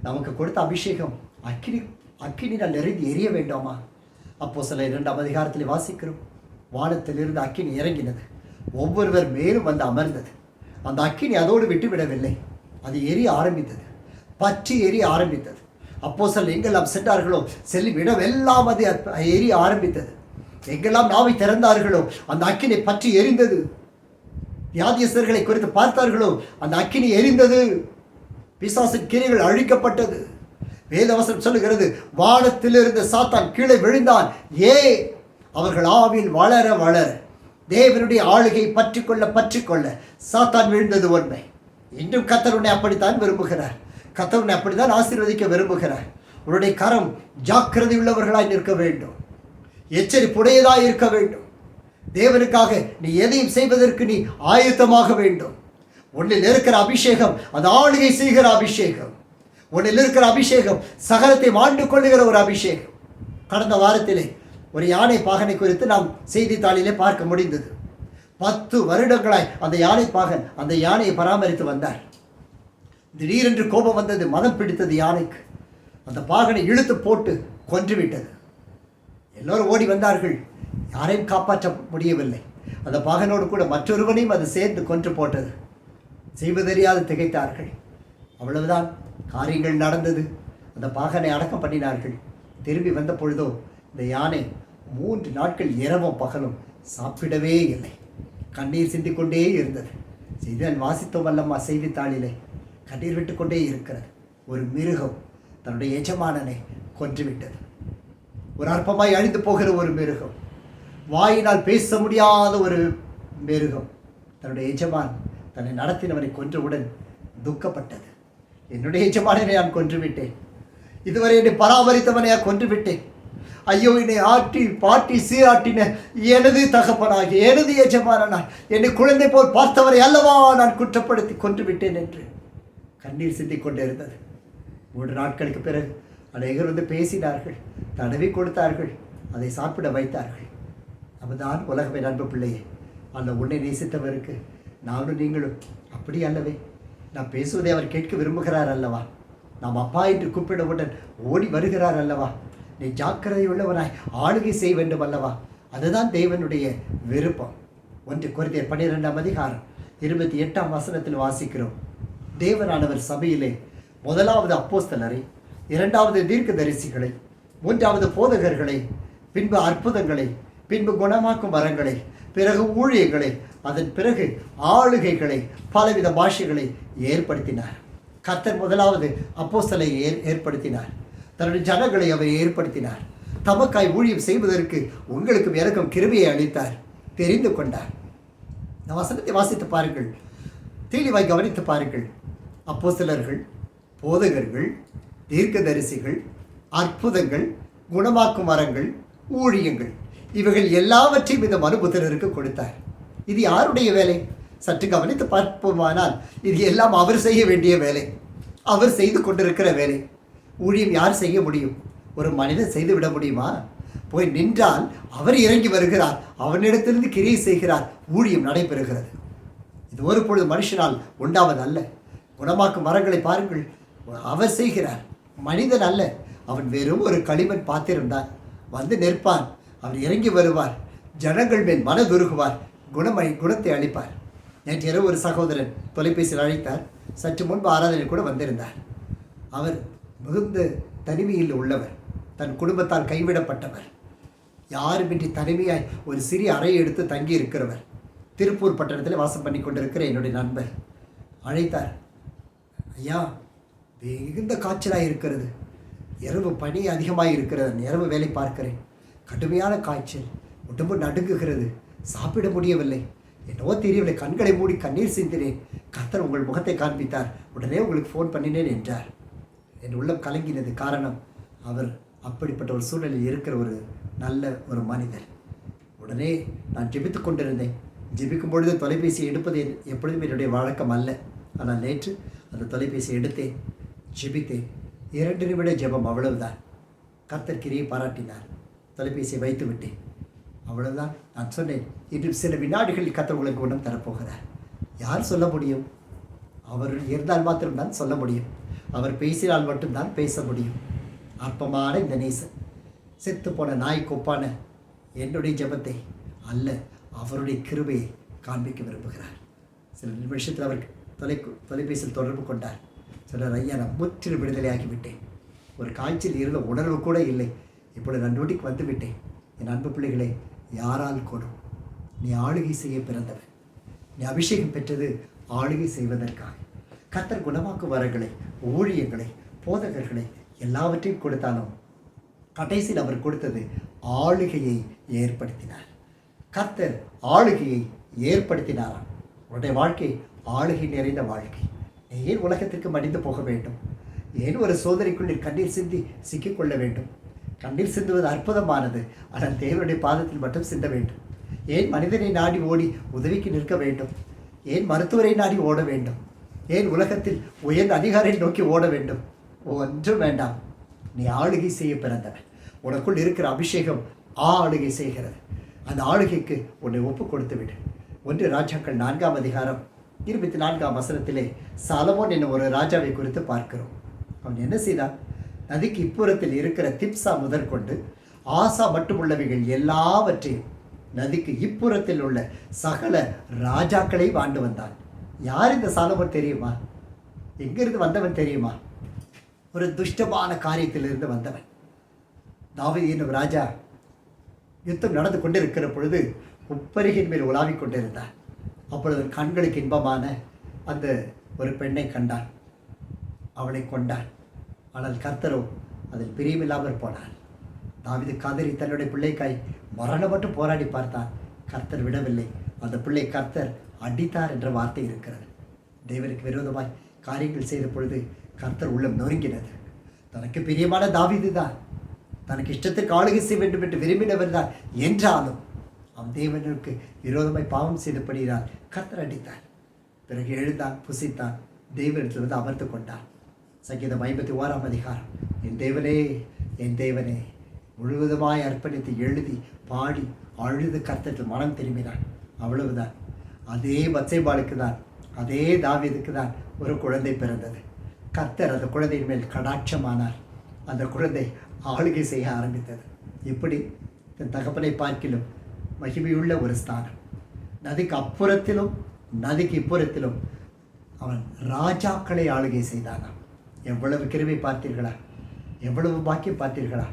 நமக்கு கொடுத்த அபிஷேகம் அக்கினினால் நிறைந்து எரிய வேண்டாமா? அப்போஸ்தலர் 2ஆம் அதிகாரத்தில் வாசிக்கிறோம். வானத்திலிருந்து அக்கினி இறங்கினது, ஒவ்வொருவர் மேலும் வந்து அமர்ந்தது. அந்த அக்கினி அதோடு விட்டுவிடவில்லை, அது எரிய ஆரம்பித்தது, பற்றி எரிய ஆரம்பித்தது. அப்போஸ்தலர் எங்கெல்லாம் சென்றார்களோ செல்லும் இடமெல்லாம் அது எரிய ஆரம்பித்தது. எங்கெல்லாம் நாவை திறந்தார்களோ அந்த அக்கினி பற்றி எரிந்தது. வியாதியஸ்தர்களை குறித்து பார்த்தார்களோ அந்த அக்கினி எரிந்தது. பிசாசின் கிரியைகள் அழிக்கப்பட்டது. வேதவசனம் சொல்லுகிறது, வானத்திலிருந்து சாத்தான் கீழே விழுந்தான். அவர்கள் ஆவியில் வளர வளர தேவனுடைய ஆளுகை பற்றிக்கொள்ள சாத்தான் விழுந்தது உண்மை. இன்றும் கர்த்தர் உன்னை அப்படித்தான் விரும்புகிறார். கர்த்தர் உன்னை அப்படித்தான் ஆசீர்வதிக்க விரும்புகிறார். உன்னுடைய கரம் ஜாக்கிரதை உள்ளவர்களாய் நிற்க வேண்டும், எச்சரிப்புடையதாய் இருக்க வேண்டும். தேவனுக்காக நீ எதையும் செய்வதற்கு நீ ஆயத்தமாக வேண்டும். உன்னில் இருக்கிற அபிஷேகம் அது ஆளுகை செய்கிற அபிஷேகம். உன்னில் இருக்கிற அபிஷேகம் சகலத்தை மாண்டு கொள்ளுகிற ஒரு அபிஷேகம். கடந்த வாரத்திலே ஒரு யானை பாகனை குறித்து நாம் செய்தித்தாளிலே பார்க்க முடிந்தது. 10 வருடங்களாய் அந்த யானை பாகன் அந்த யானையை பராமரித்து வந்தார். திடீரென்று கோபம் வந்தது, மதம் பிடித்தது யானைக்கு. அந்த பாகனை இழுத்து போட்டு கொன்றுவிட்டது. எல்லோரும் ஓடி வந்தார்கள், யாரையும் காப்பாற்ற முடியவில்லை. அந்த பாகனோடு கூட மற்றொருவனையும் அது சேர்ந்து கொன்று போட்டது. செய்வதறியாது திகைத்தார்கள். அவ்வளவுதான், காரியங்கள் நடந்தது. அந்த பாகனை அடக்கம் பண்ணினார்கள். திரும்பி வந்த பொழுதோ இந்த யானை 3 நாட்கள் இரவும் பகலும் சாப்பிடவே இல்லை, கண்ணீர் சிந்திக்கொண்டே இருந்தது. செய்தியால் வாசித்தோம் அல்லம்மா, செய்தித்தாளிலே கண்ணீர் விட்டுக்கொண்டே இருக்கிறது. ஒரு மிருகம் தன்னுடைய எஜமானனை கொன்றுவிட்டது. ஒரு அற்பமாய் அழிந்து போகிற ஒரு மிருகம், வாயினால் பேச முடியாத ஒரு மிருகம் தன்னுடைய எஜமான் தன்னை நடத்தினவனை கொன்றவுடன் துக்கப்பட்டது. என்னுடைய எஜமானனை நான் கொன்றுவிட்டேன், இதுவரை என்னை பராமரித்தவனை கொன்றுவிட்டேன். ஐயோ, என்னை ஆட்டி பாட்டி சீராட்டின எனது தகப்பனாகி எனது எஜமானனாய் என்னை குழந்தை போல் பார்த்தவரை அல்லவா நான் குற்றப்படுத்தி கொன்றுவிட்டேன் என்று கண்ணீர் சிந்திக் கொண்டே இருந்தது. 3 நாட்களுக்கு பிறகு அநேகர் வந்து பேசினார்கள், தடவி கொடுத்தார்கள், அதை சாப்பிட வைத்தார்கள். அதுதான் உலகமே அன்பு பிள்ளையே. அந்த உன்னை நேசித்தவருக்கு நானும் நீங்களும் அப்படி அல்லவே. நான் பேசுவதை அவர் கேட்க விரும்புகிறார் அல்லவா? நாம் அப்பா என்று கூப்பிடவுடன் ஓடி வருகிறார் அல்லவா? நீ ஜாக்கிரதை உள்ளவனாய் ஆளுகை செய்ய வேண்டும் அல்லவா? அதுதான் தேவனுடைய விருப்பம். 1 கொரிந்தியர் 12ஆம் அதிகாரம் 28ஆம் வசனத்தில் வாசிக்கிறோம். தேவனானவர் சபையிலே 1வது அப்போஸ்தலரை, 2வது தீர்க்கதரிசிகளை, 3வது போதகர்களை, பின்பு அற்புதங்களை, பின்பு குணமாக்கும் வரங்களை, பிறகு ஊழியங்களை, அதன் பிறகு ஆளுகைகளை, பலவித பாஷைகளை ஏற்படுத்தினார். கர்த்தர் 1வது அப்போஸ்தலரை ஏற்படுத்தினார். தன்னுடைய ஜனங்களை அவர் ஏற்படுத்தினார். தமக்காய் ஊழியம் செய்வதற்கு உங்களுக்கு எனக்கும் கிருபையை அளித்தார், தெரிந்து கொண்டார். இந்த வசனத்தை வாசித்து பாருங்கள், தெளிவாய் கவனித்து பாருங்கள். அப்போஸ்தலர்கள், போதகர்கள், தீர்க்கதரிசிகள், அற்புதங்கள், குணமாக்கும் வரங்கள், ஊழியங்கள், இவைகள் எல்லாவற்றையும் இந்த மனுபுத்திரருக்கு கொடுத்தார். இது யாருடைய வேலை? சற்று கவனித்து பார்ப்போமானால் இது எல்லாம் அவர் செய்ய வேண்டிய வேலை, அவர் செய்து கொண்டிருக்கிற வேலை. ஊழியம் யார் செய்ய முடியும்? ஒரு மனிதன் செய்து விட முடியுமா? போய் நின்றால் அவர் இறங்கி வருகிறார், அவனிடத்திலிருந்து கிரியை செய்கிறார், ஊழியம் நடைபெறுகிறது. இது ஒரு பொழுது மனுஷனால் உண்டாவது அல்ல. குணமாக்கும் மரங்களை பாருங்கள், அவர் செய்கிறார், மனிதன் அல்ல. அவன் வெறும் ஒரு களிமண் பாத்திரம்தான். வந்து நிற்பான், அவர் இறங்கி வருவார், ஜனங்கள் மேல் மனதுருகுவார், குணத்தை அளிப்பார். நேற்று இரவு ஒரு சகோதரன் தொலைபேசியில் அழைத்தார். சற்று முன்பு ஆராதனை கூட வந்திருந்தார். அவர் மிகுந்த தனிமையில் உள்ளவர், தன் குடும்பத்தால் கைவிடப்பட்டவர், யாருமின்றி தனிமையாய் ஒரு சிறிய அறையை எடுத்து தங்கி இருக்கிறவர். திருப்பூர் பட்டணத்தில் வாசம் பண்ணி கொண்டிருக்கிற என்னுடைய நண்பர் அழைத்தார். ஐயா, மிகுந்த காய்ச்சலாக இருக்கிறது, இரவு பனி அதிகமாக இருக்கிறது, இரவு வேலை பார்க்கிறேன், கடுமையான காய்ச்சல், உடம்பு நடுங்குகிறது, சாப்பிட முடியவில்லை, என்னவோ தெரியவில்லை, கண்களை மூடி கண்ணீர் சிந்தினேன். கர்த்தர் உங்கள் முகத்தை காண்பித்தார், உடனே உங்களுக்கு ஃபோன் பண்ணினேன் என்றார். என் உள்ளம் கலங்கினது. காரணம், அவர் அப்படிப்பட்ட ஒரு சூழலில் இருக்கிற ஒரு நல்ல ஒரு மனிதர். உடனே நான் ஜெபித்து கொண்டிருந்தேன். ஜெபிக்கும் பொழுது தொலைபேசி எடுப்பது எப்பொழுதும் என்னுடைய வழக்கம் அல்ல. ஆனால் நேற்று அந்த தொலைபேசி எடுத்தேன், ஜெபித்தேன். 2 நிமிட ஜெபம், அவ்வளவுதான். கர்த்தர் கிரியை பாராட்டினார். தொலைபேசியை வைத்து விட்டேன், அவ்வளவுதான். நான் சொன்னேன், இன்னும் சில வினாடிகளில் கர்த்தர் உங்களுக்கு குணம் தரப்போகிறார். யார் சொல்ல முடியும்? அவர் இருந்தால் மாத்திரம்தான் சொல்ல முடியும். அவர் பேசினால் மட்டும்தான் பேச முடியும். அற்பமான இந்த நேசன் செத்து போன நாய் கொப்பான என்னுடைய ஜெபத்தை அல்ல, அவருடைய கிருபையை காண்பிக்க விரும்புகிறார். சில நிமிஷத்தில் அவர் தொலைபேசியில் தொடர்பு கொண்டார். சிலர், ஐயா, நான் முற்றிலும் விடுதலையாகிவிட்டேன், ஒரு காய்ச்சல் இருந்த உணர்வு கூட இல்லை, இப்பொழுது நான் நோட்டிக்கு வந்து விட்டேன். என் அன்பு பிள்ளைகளை, யாரால் கூடும்? நீ ஆளுகை செய்ய பிறந்தவன். நீ அபிஷேகம் பெற்றது ஆளுகை செய்வதற்காக. கர்த்தர் குணமாக்கு வரங்களை, ஊழியங்களை, போதகர்களை எல்லாவற்றையும் கொடுத்தாலும் கடைசியில் அவர் கொடுத்தது ஆளுகையை ஏற்படுத்தினார். கர்த்தர் ஆளுகையை ஏற்படுத்தினாராம். உன்னுடைய வாழ்க்கை ஆளுகை நிறைந்த வாழ்க்கை. நீ ஏன் உலகத்திற்கு மடிந்து போக வேண்டும்? ஏன் ஒரு சோதனைக்குள் நீ கண்ணீர் சிந்தி சிக்கிக்கொள்ள வேண்டும்? கண்ணீர் சிந்துவது அற்புதமானது, ஆனால் தேவனுடைய பாதத்தில் மட்டும் சிந்த வேண்டும். ஏன் மனிதனை நாடி ஓடி உதவிக்கு நிற்க வேண்டும்? ஏன் மருத்துவரை நாடி ஓட வேண்டும்? ஏன் உலகத்தில் உயர்ந்த அதிகாரியை நோக்கி ஓட வேண்டும்? ஒன்றும் வேண்டாம். நீ ஆளுகை செய்ய பிறந்தவன். உனக்குள் இருக்கிற அபிஷேகம் ஆளுகை செய்கிறது. அந்த ஆளுகைக்கு உன்னை ஒப்பு கொடுத்து விடு. 1 ராஜாக்கள் 4ஆம் அதிகாரம் 24ஆம் வசனத்திலே சாலமோன் என்னும் ஒரு ராஜாவை குறித்து பார்க்கிறோம். அவன் என்ன செய்தான்? நதிக்கு இப்புறத்தில் இருக்கிற திப்சா முதற்கொண்டு ஆசா மட்டுமுள்ளவைகள் எல்லாவற்றையும் நதிக்கு இப்புறத்தில் உள்ள சகல ராஜாக்களை ஆண்டு வந்தான். யார் இந்த சாலமோன் தெரியுமா? எங்கிருந்து வந்தவன் தெரியுமா? ஒரு துஷ்டமான காரியத்திலிருந்து வந்தவன். தாவீது என்னும் ராஜா யுத்தம் நடந்து கொண்டிருக்கிற பொழுது உப்பரிகின் மேல் உலாவிக் கொண்டிருந்தார். அப்பொழுது கண்களுக்கு இன்பமான அந்த ஒரு பெண்ணை கண்டான். அவளை கொண்டான். ஆனால் கர்த்தரோ அதில் பிரியமில்லாமல் போனார். தாவீது கதறி தன்னுடைய பிள்ளைக்காய் மரணம் மட்டும் போராடி பார்த்தான். கர்த்தர் விடவில்லை. அந்த பிள்ளை கர்த்தர் அடித்தார் என்ற வார்த்தை இருக்கிறது. தேவனுக்கு விரோதமாய் காரியங்கள் செய்த பொழுது கர்த்தர் உள்ளம் நொறுங்கினது. தனக்கு பிரியமான தாவீது தான், தனக்கு இஷ்டத்திற்கு ஆளுகை செய்ய வேண்டும் என்று விரும்பினவர் தான். என்றாலும் அவன் தேவனுக்கு விரோதமாய் பாவம் செய்தபடியால் கர்த்தர் அடித்தார். பிறகு எழுந்தான், புசித்தான், தேவனிடத்தில் வந்து அமர்ந்து கொண்டான். சங்கீதம் 51ஆம் அதிகாரம், என் தேவனே, என் தேவனே, முழுவதுமாய் அர்ப்பணித்து எழுதி பாடி அழுது கர்த்தரில் மனம் திரும்பினான். அவ்வளவுதான். அதே பத்சேபாளுக்கு தான், அதே தாவீதுக்கு தான் ஒரு குழந்தை பிறந்தது. கர்த்தர் அந்த குழந்தையின் மேல் கடாட்சமானார். அந்த குழந்தை ஆளுகை செய்ய ஆரம்பித்தது. இப்படி தன் தகப்பனை பார்க்கிலும் மகிமையுள்ள ஒரு ஸ்தானம். நதிக்கு அப்புறத்திலும் நதிக்கு இப்புறத்திலும் அவன் ராஜாக்களை ஆளுகை செய்தானாம். எவ்வளவு கிருபை பார்த்தீர்களா? எவ்வளவு பாக்கியம் பார்த்தீர்களா?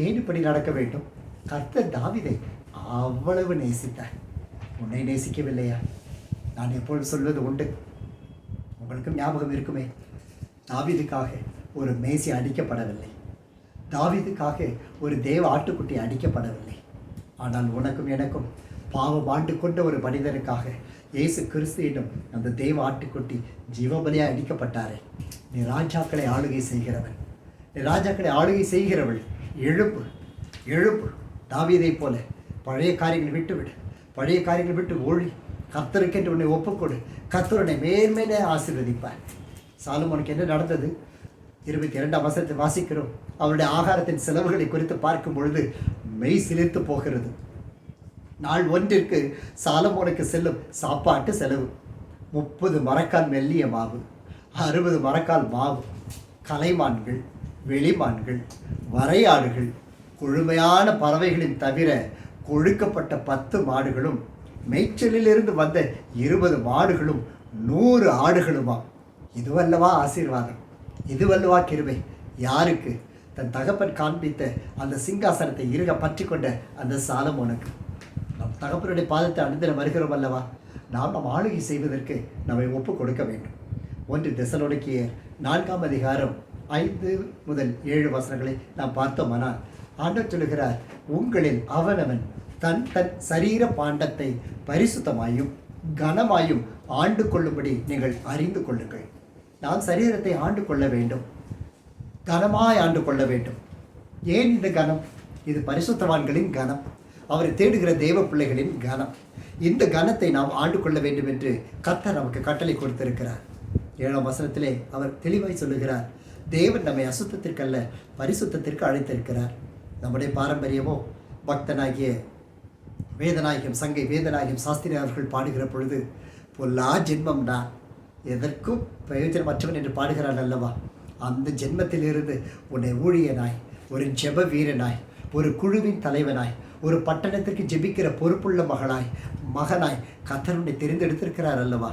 ஏன் இப்படி நடக்க வேண்டும்? கர்த்தர் தாவீதை அவ்வளவு நேசித்தார். உன்னை நேசிக்கவில்லையா? நான் எப்பொழுது சொல்வது உண்டு, உங்களுக்கும் ஞாபகம் இருக்குமே. தாவீதுக்காக ஒரு மேசி அடிக்கப்படவில்லை. தாவீதுக்காக ஒரு தேவ ஆட்டுக்குட்டி அடிக்கப்படவில்லை. ஆனால் உனக்கும் எனக்கும் பாவம் ஆண்டு கொண்ட ஒரு மனிதனுக்காக இயேசு கிறிஸ்து என்னும் அந்த தேவ ஆட்டுக்குட்டி ஜீவபலியாக அடிக்கப்பட்டாரே. நீ ராஜாக்களை ஆளுகை செய்கிறவன், நீ ராஜாக்களை ஆளுகை செய்கிறவள். எழுப்பு, எழுப்பு. தாவீதை போல பழைய காரியங்களை விட்டுவிடு. பழைய காரியங்களை விட்டு ஒழி. கர்த்தருக்கென்று உன்னை ஒப்புக்கொடு. கர்த்தருனை மேன்மேலே ஆசீர்வதிப்பார். சாலமோனுக்கு என்ன நடந்தது? 22ஆம் வசனத்தை வாசிக்கிறோம். அவருடைய ஆகாரத்தின் செலவுகளை குறித்து பார்க்கும் பொழுது மெய் சிலிர்த்து போகிறது. நாள் ஒன்றிற்கு சாலமோனுக்கு செல்லும் சாப்பாட்டு செலவு 30 மரக்கால் மெல்லிய மாவு, 60 மரக்கால் மாவு, கலைமான்கள், வெளிமான்கள், வரையாடுகள், கொழுமையான பறவைகளின் தவிர கொழுக்கப்பட்ட 10 மாடுகளும், மேய்ச்சலிலிருந்து வந்த 20 மாடுகளும், 100 ஆடுகளுமா. இதுவல்லவா ஆசீர்வாதம்? இதுவல்லவா கிருபை? யாருக்கு? தன் தகப்பன் காண்பித்த அந்த சிங்காசனத்தை இறுக பற்றி கொண்ட அந்த சாலமோனுக்கு. நம் தகப்பனுடைய பாதத்தை அனுதினம் வருகிறோம் அல்லவா? நாம் ஆளுகை செய்வதற்கு நம்மை ஒப்பு கொடுக்க வேண்டும். 1 தெசலோனிக்கேயர் 4ஆம் அதிகாரம் 5 முதல் 7 வசனங்களை நாம் பார்த்தோமானால் ஆண்டவர் சொல்லுகிறார், உங்களில் அவனவன் தன் தன் சரீர பாண்டத்தை பரிசுத்தமாயும் கனமாயும் ஆண்டு கொள்ளும்படி நீங்கள் அறிந்து கொள்ளுங்கள். நாம் சரீரத்தை ஆண்டு கொள்ள வேண்டும், கனமாய் ஆண்டு கொள்ள வேண்டும். ஏன் இந்த கனம்? இது பரிசுத்தவான்களின் கனம், அவரை தேடுகிற தேவ பிள்ளைகளின் கனம். இந்த கனத்தை நாம் ஆண்டு கொள்ள வேண்டும் என்று கர்த்தர் நமக்கு கட்டளை கொடுத்திருக்கிறார். 7ஆம் வசனத்திலே அவர் தெளிவாய் சொல்லுகிறார், தேவன் நம்மை அசுத்தத்திற்கல்ல பரிசுத்தத்திற்கு அழைத்திருக்கிறார். நம்முடைய பாரம்பரியமோ பக்தனாகிய வேதநாயகம் சங்கை வேதநாயகம் சாஸ்திரி அவர்கள் பாடுகிற பொழுது பொல்லா ஜென்மம் நான் எதற்கும் பிரயோஜனமற்றவன் என்று பாடுகிறான் அல்லவா? அந்த ஜென்மத்திலிருந்து உன்னை ஊழியனாய் ஒரு ஜெப வீரனாய், ஒரு குழுவின் தலைவனாய், ஒரு பட்டணத்திற்கு ஜெபிக்கிற பொறுப்புள்ள மகனாய் கர்த்தருடைய தெரிந்தெடுத்திருக்கிறார் அல்லவா?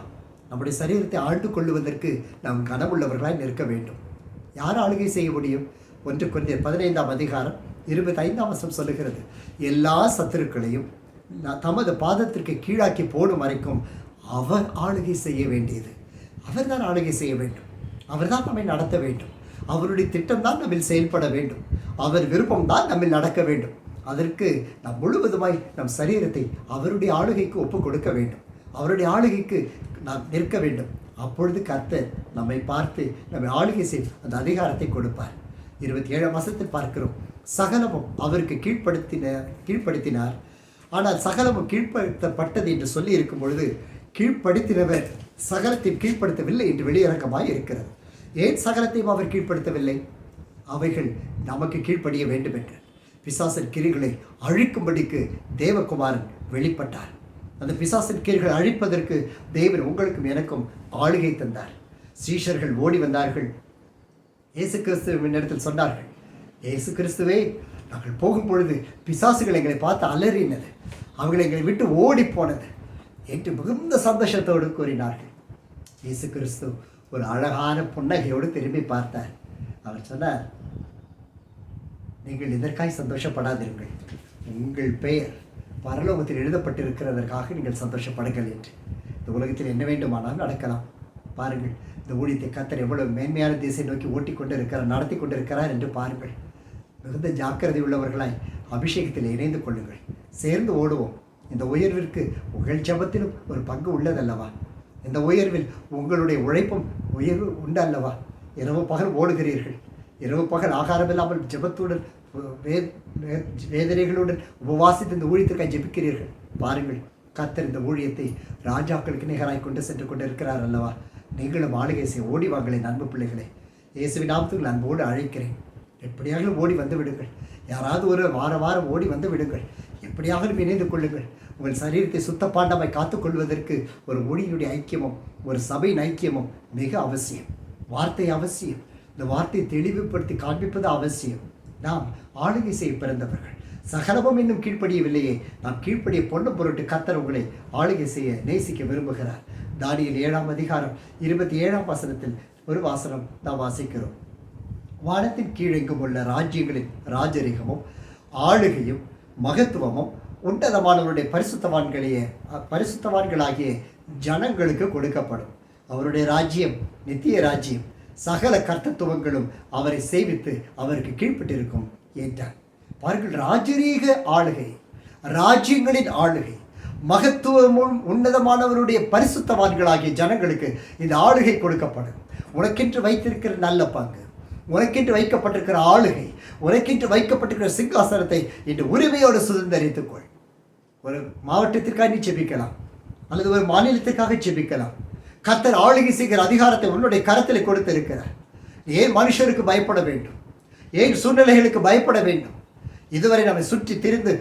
நம்முடைய சரீரத்தை ஆழ்ந்து கொள்ளுவதற்கு நாம் கனமுள்ளவர்களாய் நிற்க வேண்டும். யார் ஆளுகை செய்ய முடியும்? 1 கொரிந்தியர் 15:25 சொல்லுகிறது, எல்லா சத்துருக்களையும் தமது பாதத்திற்கு கீழாக்கி போடும் வரைக்கும் அவர் ஆளுகை செய்ய வேண்டியது. அவர் தான் ஆளுகை செய்ய வேண்டும். அவர் தான் நம்மை நடத்த வேண்டும். அவருடைய திட்டம் தான் நம்மில் செயல்பட வேண்டும். அவர் விருப்பம் தான் நம்மில் நடக்க வேண்டும். அதற்கு நாம் முழுவதுமாய் நம் சரீரத்தை அவருடைய ஆளுகைக்கு ஒப்பு கொடுக்க வேண்டும். அவருடைய ஆளுகைக்கு நாம் நிற்க வேண்டும். அப்பொழுது கர்த்தர் நம்மை பார்த்து நம்மை ஆளுகை செய்து அந்த அதிகாரத்தை கொடுப்பார். 27 பார்க்கிறோம், சகலமும் அவருக்கு கீழ்ப்படுத்தினார். ஆனால் சகலமும் கீழ்ப்படுத்தப்பட்டது என்று சொல்லி இருக்கும் பொழுது கீழ்ப்படுத்தினவர் சகலத்தையும் கீழ்ப்படுத்தவில்லை என்று வெளியிறக்கமாய் இருக்கிறது. ஏன் சகலத்தையும் அவர் கீழ்ப்படுத்தவில்லை? அவைகள் நமக்கு கீழ்ப்படிய வேண்டும் என்று பிசாசின் கிரிகளை அழிக்கும்படிக்கு தேவகுமாரன் வெளிப்பட்டார். அந்த பிசாசின் கிரிகளை அழிப்பதற்கு தேவன் உங்களுக்கும் எனக்கும் ஆளுகை தந்தார். சீஷர்கள் ஓடி வந்தார்கள். இயேசு கிறிஸ்துவின் இடத்தில் சொன்னார்கள், இயேசு கிறிஸ்துவே, நாங்கள் போகும் பொழுது பிசாசுகள் எங்களை பார்த்து அலறினது, அவர்கள் எங்களை விட்டு ஓடி போனது என்று மிகுந்த சந்தோஷத்தோடு கூறினார்கள். இயேசு கிறிஸ்து ஒரு அழகான புன்னகையோடு திரும்பி பார்த்தார். அவர் சொன்னார், நீங்கள் இதற்காய் சந்தோஷப்படாதீர்கள், உங்கள் பெயர் பரலோகத்தில் எழுதப்பட்டிருக்கிறதற்காக நீங்கள் சந்தோஷப்படுங்கள் என்று. இந்த உலகத்தில் என்ன வேண்டுமானால் நடக்கலாம். பாருங்கள், இந்த ஊழியத்தை கர்த்தர் எவ்வளவு மேன்மையான திசை நோக்கி நடத்தி கொண்டிருக்கிறார் என்று பாருங்கள். மிகுந்த ஜாக்கிரதை உள்ளவர்களாய் அபிஷேகத்தில் இணைந்து கொள்ளுங்கள். சேர்ந்து ஓடுவோம். இந்த உயர்விற்கு உங்கள் ஜெபத்திலும் ஒரு பங்கு உள்ளதல்லவா? இந்த உயர்வில் உங்களுடைய உழைப்பும் உயர்வு உண்டு அல்லவா? இரவு பகல் ஓடுகிறீர்கள். இரவு பகல் ஆகாரம் இல்லாமல் ஜெபத்துடன் வேதனைகளுடன் உபவாசித்து இந்த ஊழியத்திற்காக ஜெபிக்கிறீர்கள். பாருங்கள், கர்த்தர் இந்த ஊழியத்தை ராஜாக்களுக்கு நிகராய் கொண்டு சென்று கொண்டு இருக்கிறார் அல்லவா? நீங்களும் ஆளுகை செய்ய ஓடி வாங்களேன் அன்பு பிள்ளைகளே. இயேசுவின் நாமத்தில் அன்போடு அழைக்கிறேன். எப்படியாகலும் ஓடி வந்து விடுங்கள். யாராவது ஒரு வாரம் ஓடி வந்து விடுங்கள். எப்படியாகலும் இணைந்து கொள்ளுங்கள். உங்கள் சரீரத்தை சுத்தப்பாண்டமாய் காத்துக்கொள்வதற்கு ஒரு ஊழியனுடைய ஐக்கியமும் ஒரு சபையின் ஐக்கியமும் மிக அவசியம். வார்த்தை அவசியம். இந்த வார்த்தையை தெளிவுபடுத்தி காண்பிப்பது அவசியம். நாம் ஆளுகை செய்ய பிறந்தவர்கள். சகலமும் இன்னும் கீழ்ப்படியவில்லையே, நாம் கீழ்ப்படிய பொண்ணும் பொருட்டு கர்த்தர் உங்களை ஆளுகை செய்ய நேசிக்க விரும்புகிறார். தானியேல் 7:27 ஒரு வாசனம் நாம் வாசிக்கிறோம். வானத்தின் கீழெங்கும் உள்ள ராஜ்யங்களின் ராஜரிகமும் ஆளுகையும் மகத்துவமும் உன்னதமானவருடைய பரிசுத்தவான்களாகிய ஜனங்களுக்கு கொடுக்கப்படும். அவருடைய ராஜ்யம் நித்திய ராஜ்யம், சகல கர்த்தத்துவங்களும் அவரை சேவித்து அவருக்கு கீழ்ப்பட்டிருக்கும் என்றார். பாருங்கள், ராஜரீக ஆளுகை, ராஜ்யங்களின் ஆளுகை, மகத்துவமும் உன்னதமானவருடைய பரிசுத்தவான்களாகிய ஜனங்களுக்கு இந்த ஆளுகை கொடுக்கப்படும். உனக்கென்று வைத்திருக்கிற நல்ல பங்கு, உனக்கென்று வைக்கப்பட்டிருக்கிற ஆளுகை, உனக்கென்று வைக்கப்பட்டிருக்கிற சிங்காசனத்தை இன்று உரிமையோடு சுதந்திரித்துக்கொள். ஒரு மாவட்டத்திற்காக நீ ஜெபிக்கலாம், அல்லது ஒரு மாநிலத்திற்காக ஜெபிக்கலாம். கர்த்தர் ஆளுகை செய்கிற அதிகாரத்தை உன்னுடைய கரத்தில் கொடுத்திருக்கிறார். ஏன் மனுஷருக்கு பயப்பட வேண்டும்? ஏன் சூழ்நிலைகளுக்கு பயப்பட வேண்டும்? இதுவரை நம்மை சுற்றி திரிந்து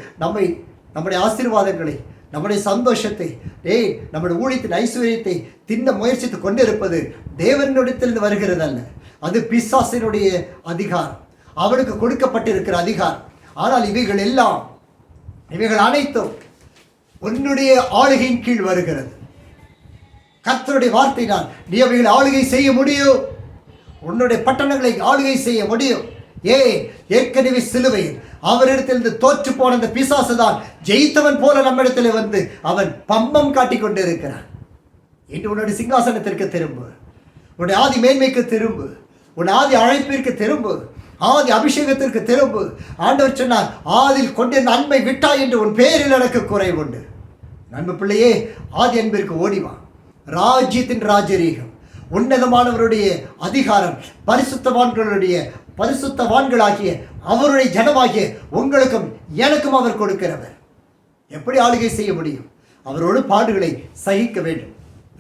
நம்முடைய ஆசீர்வாதங்களை, நம்முடைய சந்தோஷத்தை, நம்முடைய ஊழியத்தின் ஐஸ்வர்யத்தை தின்ன முயற்சித்து கொண்டிருப்பது தேவனிடத்திலிருந்து வருகிறது அல்ல. அது பிசாசினுடைய அதிகாரம், அவனுக்கு கொடுக்கப்பட்டிருக்கிற அதிகாரம். ஆனால் இவைகள் அனைத்தும் உன்னுடைய ஆளுகையின் கீழ் வருகிறது. கர்த்தருடைய வார்த்தையினால் நீ அவைகளை ஆளுகை செய்ய முடியும். உன்னுடைய பட்டணங்களை ஆளுகை செய்ய முடியும். ஏற்கனவே சிலுவையில் அவரிடத்திலிருந்து தோற்று போன அந்த பிசாசு தான் ஜெயித்தவன் போல நம்மிடத்தில் வந்து அவன் பம்பம் காட்டிக் கொண்டு இருக்கிறான். இன்று உன்னுடைய சிங்காசனத்திற்கு திரும்பு, உன்னுடைய ஆதி மேன்மைக்கு திரும்பு, உன் ஆதி அழைப்பிற்கு திரும்பு, ஆதி அபிஷேகத்திற்கு திரும்பு. ஆண்டவர் சொன்னார், ஆதில் கொண்டிருந்த அன்பை விட்டாய் என்று உன் பேரில் எனக்கு குறைவுண்டு. நண்பு பிள்ளையே, ஆதி அன்பிற்கு ஓடிவா. ராஜ்யத்தின் ராஜரீகம், உன்னதமானவருடைய அதிகாரம், பரிசுத்தவான்களாகிய அவருடைய ஜனமாகிய உங்களுக்கும் எனக்கும் அவர் கொடுக்கிறவர். எப்படி ஆளுகை செய்ய முடியும்? அவரோடு பாடுகளை சகிக்க வேண்டும்.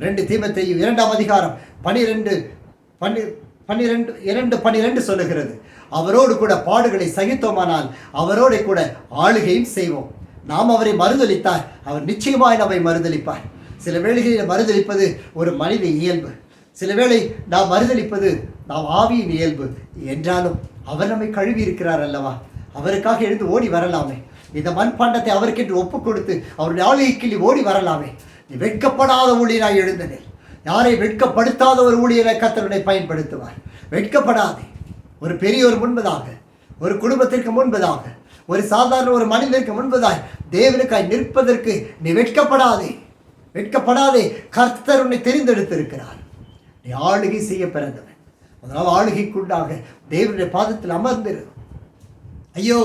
2 தீமோத்தேயு 2:12 சொல்லுகிறது, அவரோடு கூட பாடுகளை சகித்தோமானால் அவரோடு கூட ஆளுகையும் செய்வோம். நாம் அவரை மறுதலித்தார், அவர் நிச்சயமாய் நம்மை மறுதலிப்பார். சில வேளைகளில் மறுதலிப்பது ஒரு மனித இயல்பு. சில வேளை நாம் மறுதலிப்பது நாம் ஆவியின் இயல்பு என்றாலும் அவர் நம்மை கழுவி இருக்கிறார் அல்லவா? அவருக்காக எழுந்து ஓடி வரலாமே. இந்த மண்பாண்டத்தை அவருக்கென்று ஒப்பு கொடுத்து அவருடைய ஆளுகைக்கு ஓடி வரலாமே. நீ வெட்கப்படாத ஊழியராய் எழுந்தனில் யாரை வெட்கப்படுத்தாத ஒரு ஊழியரை கர்த்தருடைய பயன்படுத்துவார். வெட்கப்படாதே. ஒரு பெரியோர் முன்பதாக, ஒரு குடும்பத்திற்கு முன்பதாக, ஒரு சாதாரண ஒரு மனிதருக்கு முன்பதாய் தேவனுக்காய் நிற்பதற்கு நீ வெட்கப்படாதே. வெட்கப்படாதே. கர்த்தர் உன்னை தெரிந்தெடுத்திருக்கிறார். நீ ஆளுகை செய்ய பிறந்தவன். அதனால் ஆளுகைக்குண்டாக தேவனுடைய பாதத்தில் அமர்ந்திரு. ஐயோ,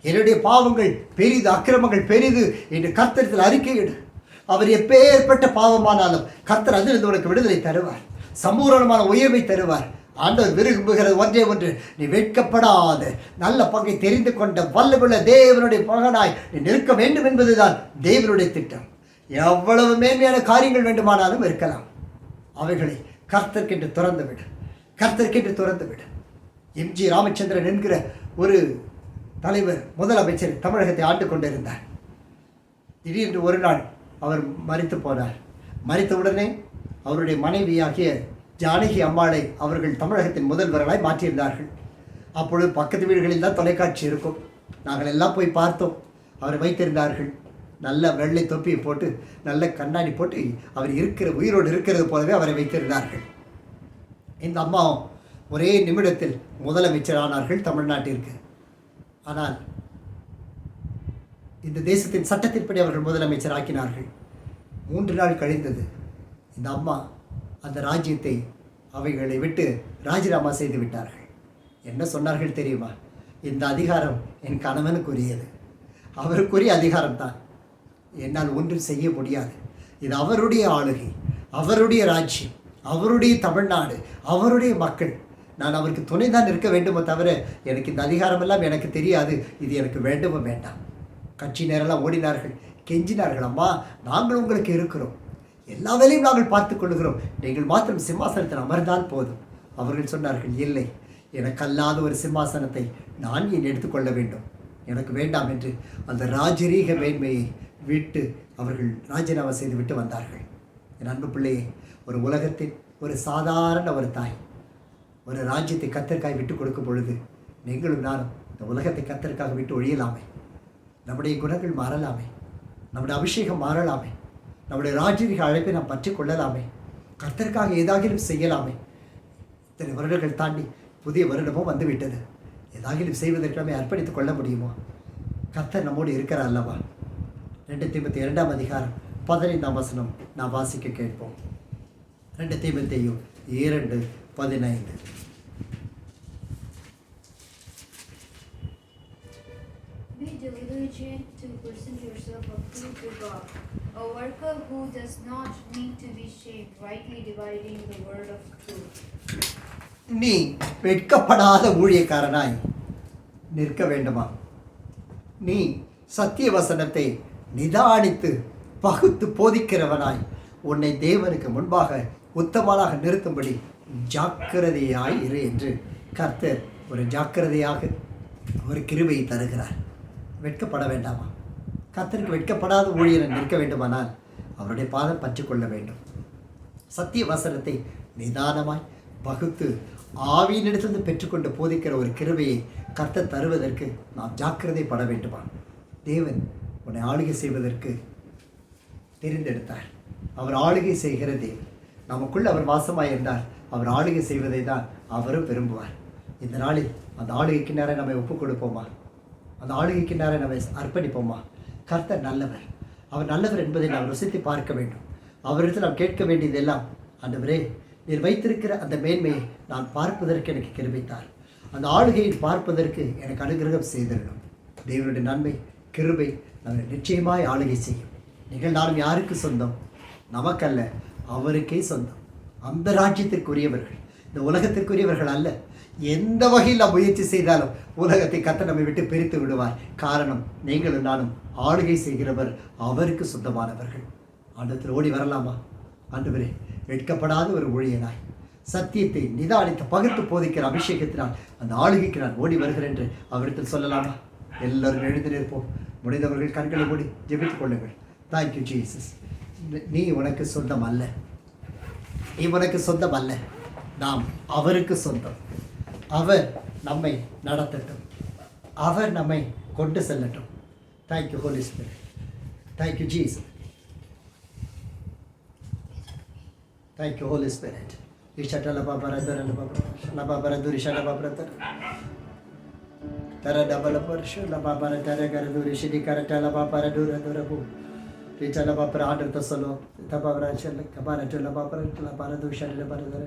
என்னுடைய பாவங்கள் பெரிது, அக்கிரமங்கள் பெரிது என்று கர்த்தரிடத்தில் அறிக்கையிடு. அவர் எப்பேற்பட்ட பாவமானாலும் கர்த்தர் அதிலிருந்து உனக்கு விடுதலை தருவார். சம்பூரணமான உயர்வை தருவார். ஆண்டவர் விரும்புகிறது ஒன்றே ஒன்று, நீ வெட்கப்படாத நல்ல பங்கை தெரிந்து கொண்ட வல்லமுள்ள தேவனுடைய மகனாய் நீ நிற்க வேண்டும் என்பதுதான் தேவனுடைய திட்டம். எவ்வளவு மேன்மையான காரியங்கள் வேண்டுமானாலும் இருக்கலாம், அவைகளை கர்த்தர்க்கென்று திறந்து விடு. கர்த்தர்க்கென்று திறந்து விடு. எம்ஜி ராமச்சந்திரன் என்கிற ஒரு தலைவர், முதலமைச்சர் தமிழகத்தை ஆண்டு கொண்டிருந்தார். திடீரென்று ஒரு நாள் அவர் மரித்து போனார். மரித்தவுடனே அவருடைய மனைவியாகிய ஜானகி அம்மாளை அவர்கள் தமிழகத்தின் முதல்வர்களாய் மாற்றியிருந்தார்கள். அப்பொழுது பக்கத்து வீடுகளில் தான் தொலைக்காட்சி இருக்கும். நாங்கள் எல்லாம் போய் பார்த்தோம். அவரை வைத்திருந்தார்கள். நல்ல வெள்ளை தொப்பியை போட்டு, நல்ல கண்ணாடி போட்டு, அவர் உயிரோடு இருக்கிறது போலவே அவரை வைத்திருந்தார்கள். இந்த அம்மா ஒரே நிமிடத்தில் முதலமைச்சர் ஆனார்கள் தமிழ்நாட்டிற்கு. ஆனால் இந்த தேசத்தின் சட்டத்தின்படி அவர்கள் முதலமைச்சர் ஆக்கினார்கள். 3 நாள் கழிந்தது. இந்த அம்மா அந்த ராஜ்யத்தை அவைகளை விட்டு ராஜினாமா செய்து விட்டார்கள். என்ன சொன்னார்கள் தெரியுமா? இந்த அதிகாரம் என் கணவனுக்குரியது, அவருக்குரிய அதிகாரம்தான், என்னால் ஒன்றும் செய்ய முடியாது. இது அவருடைய ஆளுகை, அவருடைய ராஜ்யம், அவருடைய தமிழ்நாடு, அவருடைய மக்கள். நான் அவருக்கு துணை தான் இருக்க வேண்டுமோ தவிர எனக்கு இந்த அதிகாரமெல்லாம் எனக்கு தெரியாது. இது எனக்கு வேண்டுமோ வேண்டாம். கட்சியினரெல்லாம் ஓடினார்கள், கெஞ்சினார்கள். அம்மா, நாங்கள் உங்களுக்கு இருக்கிறோம், எல்லா வேலையும் நாங்கள் பார்த்து கொள்கிறோம், நீங்கள் மாத்திரம் சிம்மாசனத்தில் அமர்ந்தால் போதும். அவர்கள் சொன்னார்கள், இல்லை, எனக்கு அல்லாத ஒரு சிம்மாசனத்தை நான் ஏன் எடுத்துக்கொள்ள வேண்டும், எனக்கு வேண்டாம் என்று அந்த ராஜரீக மேன்மையை விட்டு அவர்கள் ராஜினாமா செய்து விட்டு வந்தார்கள். என் அன்பு பிள்ளையே, ஒரு உலகத்தின் ஒரு சாதாரண ஒரு தாய் ஒரு ராஜ்யத்தை கர்த்தருக்காய் விட்டு கொடுக்கும் பொழுது நீங்களும் நானும் இந்த உலகத்தை கர்த்தருக்காக விட்டு ஒழியலாமே. நம்முடைய குணங்கள் மாறலாமே, நம்முடைய அபிஷேகம் மாறலாமே, நம்முடைய ராஜ்யரீக அழைப்பை நாம் பற்றி கொள்ளலாமே, கர்த்தருக்காக ஏதாகிலும் செய்யலாமே. இத்தனை வருடங்கள் தாண்டி புதிய வருடமும் வந்துவிட்டது. ஏதாகிலும் செய்வதற்கு நம்ம அர்ப்பணித்துக் கொள்ள முடியுமோ? கர்த்தர் நம்மோடு இருக்கிறார் அல்லவா? 2 தீமோத்தேயு 2ஆம் அதிகாரம் 15ஆம் வசனம் நாம் வாசிக்க கேட்போம். 2 தீமோத்தேயு 2:15. Be diligent to present yourself approved to God, a worker who does not need to be shamed, rightly dividing the word of truth. நீ வெட்கப்படாத ஊழியக்காரனாய் நிற்க வேண்டுமா? நீ சத்திய வசனத்தை நிதானித்து பகுத்து போதிக்கிறவனாய் உன்னை தேவனுக்கு முன்பாக உத்தமனாக நிறுத்தும்படி ஜாக்கிரதையாய் இரு என்று கர்த்தர் ஒரு ஜாக்கிரதையாக ஒரு கிருபையை தருகிறார். வெட்கப்பட வேண்டாமா? கர்த்தருக்கு வெட்கப்படாத ஊழியரை நிற்க வேண்டுமானால் அவருடைய பாதம் பற்றி கொள்ள வேண்டும். சத்திய வசனத்தை நிதானமாய் பகுத்து ஆவியினிடத்திலிருந்து பெற்றுக்கொண்டு போதிக்கிற ஒரு கிருபையை கர்த்தர் தருவதற்கு நாம் ஜாக்கிரதைப்பட வேண்டுமா? தேவன் உன்னை ஆளுகை செய்வதற்கு தெரிந்தெடுத்தார். அவர் ஆளுகை செய்கிற தேவன். நமக்குள் அவர் வாசமாய் இருந்தார். அவர் ஆளுகை செய்வதை தான் அவரும் விரும்புவார். இந்த நாளில் அந்த ஆளுகைக்கு நேரம் நம்மை ஒப்புக் கொடுப்போமா? அந்த ஆளுகைக்கு நேரம் நம்மை அர்ப்பணிப்போமா? கர்த்தர் நல்லவர். அவர் நல்லவர் என்பதை நாம் ருசித்து பார்க்க வேண்டும். அவரிடத்தில் நாம் கேட்க வேண்டியதெல்லாம், ஆண்டவரே, நீர் வைத்திருக்கிற அந்த மேன்மையை நான் பார்ப்பதற்கு எனக்கு கிருபைத்தார். அந்த ஆளுகையை பார்ப்பதற்கு எனக்கு அனுகிரகம் செய்திருக்கும். தேவனுடைய நன்மை கிருபை நம்மை நிச்சயமாய் ஆளுகை செய்யும். நிகழ்நாளும் யாருக்கு சொந்தம்? நமக்கல்ல, அவருக்கே சொந்தம். அந்த ராஜ்யத்திற்குரியவர்கள், இந்த உலகத்திற்குரியவர்கள் அல்ல. எந்த வகையில் நாம் முயற்சி செய்தாலும் உலகத்தை கர்த்தர் நம்மை விட்டு பிரித்து விடுவார். காரணம், நீங்களும் நானும் ஆளுகை செய்கிறவர் அவருக்கு சொந்தமானவர்கள். ஆண்டவத்தில் ஓடி வரலாமா? ஆண்டவரே, வெட்கப்படாத ஒரு ஊழியனாய் சத்தியத்தை நிதானித்து பகிர்ந்து போதிக்கிற அபிஷேகத்தினால் அந்த ஆளுகைக்கு நான் ஓடி வருகிறேன் என்று அவரிடத்தில் சொல்லலாமா? எல்லோரும் எழுந்து நிற்போம். முடிந்தவர்கள் கண்களை மூடி ஜெபித்துக் கொள்ளுங்கள். Thank you Jesus. நீ உனக்கு சொந்தம் அல்ல, நீ உனக்கு சொந்தம் அல்ல. நாம் அவருக்கு சொந்தம். அவர் நம்மை நடத்தட்டும், அவர் நம்மை கொண்டு செல்லட்டும். Thank you holy spirit, thank you Jesus, thank you holy spirit. இஷட்டல பாபரதர லபாபரதுரி ஷடபாபரதர தர டபல பர்ஷ லபாபரதர கரதுரி ஷிடி கரட்டல பாபரதுர துரபு ரிச்சல பாபர ஆர்டர் தசலோ தபாபரச்சல கபாரட்டல பாபரட்டல பாரது ஷடல பாரதர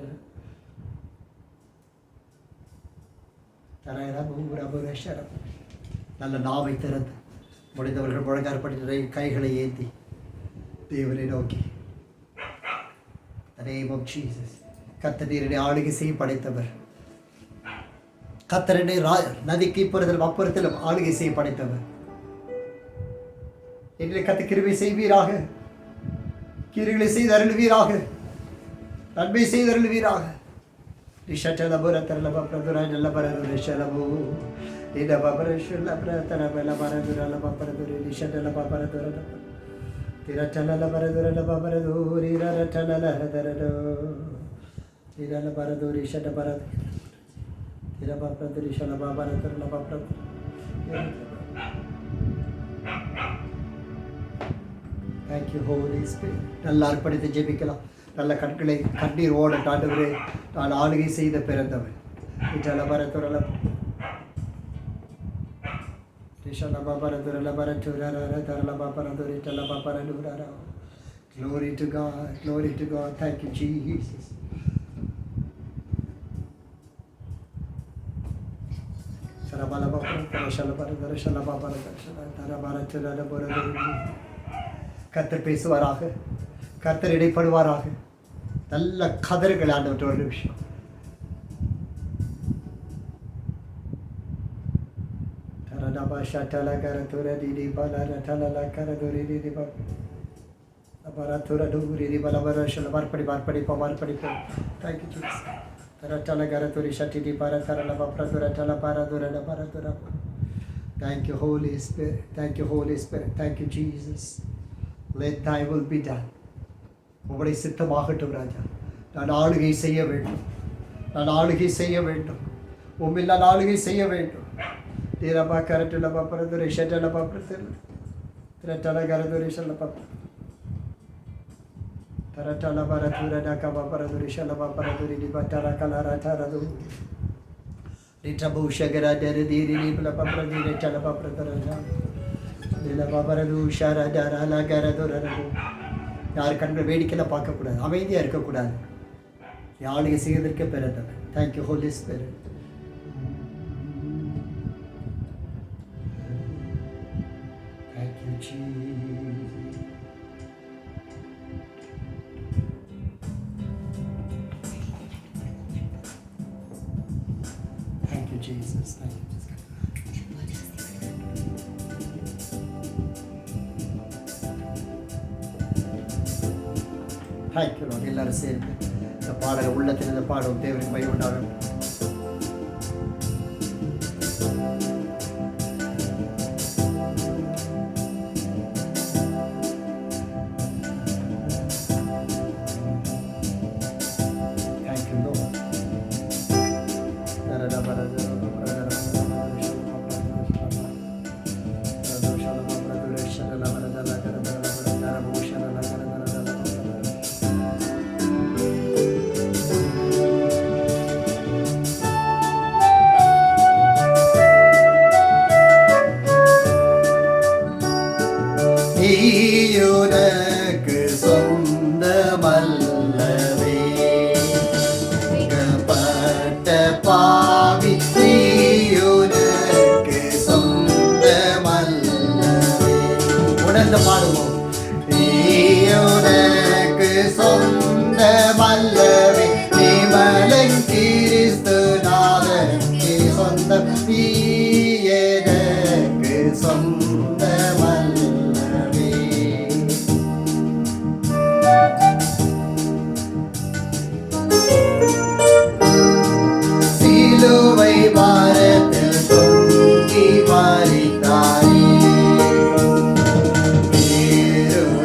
நல்ல நாவை திறந்து முடிந்தவர்கள் முழங்காற்படி கைகளை ஏந்தி தேவனை நோக்கி கர்த்தர் ஆளுகை செய்ய படைத்தவர், கர்த்தரனை நதிக்கு இப்புறத்திலும் அப்புறத்திலும் ஆளுகை செய்ய படைத்தவர். என்னை கத்த கிருபை செய்வீராக, கிருகளை செய்து அருள்வீராக, நன்மை செய்து அருள்வீராக. நல்லா அர்ப்பணித்து ஜெபிக்கலாம். நல்ல கண்களை கண்ணீர் ஓட ஆண்டவரே, நான் ஆளுகை செய்த பிறந்தவன். Glory to God, glory to God. Thank you, Jesus. கர்த்தர் பேசுவாராக, கர்த்தர் இடைப்படுவாராக. நல்ல கதறுகள் ஆண்டவற்ற ஒரு நிமிஷம். Thank you, Holy Spirit. Thank you, Holy Spirit. Thank you, Jesus. Let thy will be done. உங்களுடைய சித்தமாகட்டும் ராஜா. நான் ஆளுகை செய்ய வேண்டும், நான் ஆளுகை செய்ய வேண்டும், உம்மில் நான் ஆளுகை செய்ய வேண்டும். தீரபா கரட்டுல பாப்பரதுரை ஷட்டல பாப்பரதுரை திரட்டல கரதுரை ஷல்ல பாப்ப தரட்டல பரதுரை டக பாப்பரதுரை ஷல்ல பாப்பரதுரை டிபட்டர கலர தரது ரிட்டபு ஷகர டரதீரி நிபல பாப்பரதுரை ஷல்ல பாப்பரதுரை நில பாப்பரது ஷர டரல கரதுரது. யார் கண்கள் வேடிக்கையில் பார்க்கக்கூடாது, அமைதியாக இருக்கக்கூடாது. ஆளுகை செய்வதற்கு பிறந்தவன். Thank you holy spirit. Thank you Jesus. Thank you Jesus. Thank you. ஹாய்க்கிறோம் எல்லாரும் சேர்ந்து இந்த பாடலை உள்ளத்தில் இந்த பாடும் தேவரின் மை உண்டாகும். நீயுனக்கு சொந்தமல்லவே, பட்ட பாவி நீயுனக்கு சொந்தமல்லவே. உணர்ந்து பாடுவோம். நீயுனக்கு சொந்தமல்லவே, நிமலன் கிறிஸ்துநாதனுக்கு சொந்தம். நீ எனக்கு சொந்தமல்ல. சிலுவை பாரத்தில் தொங்கி மரித்தாரே,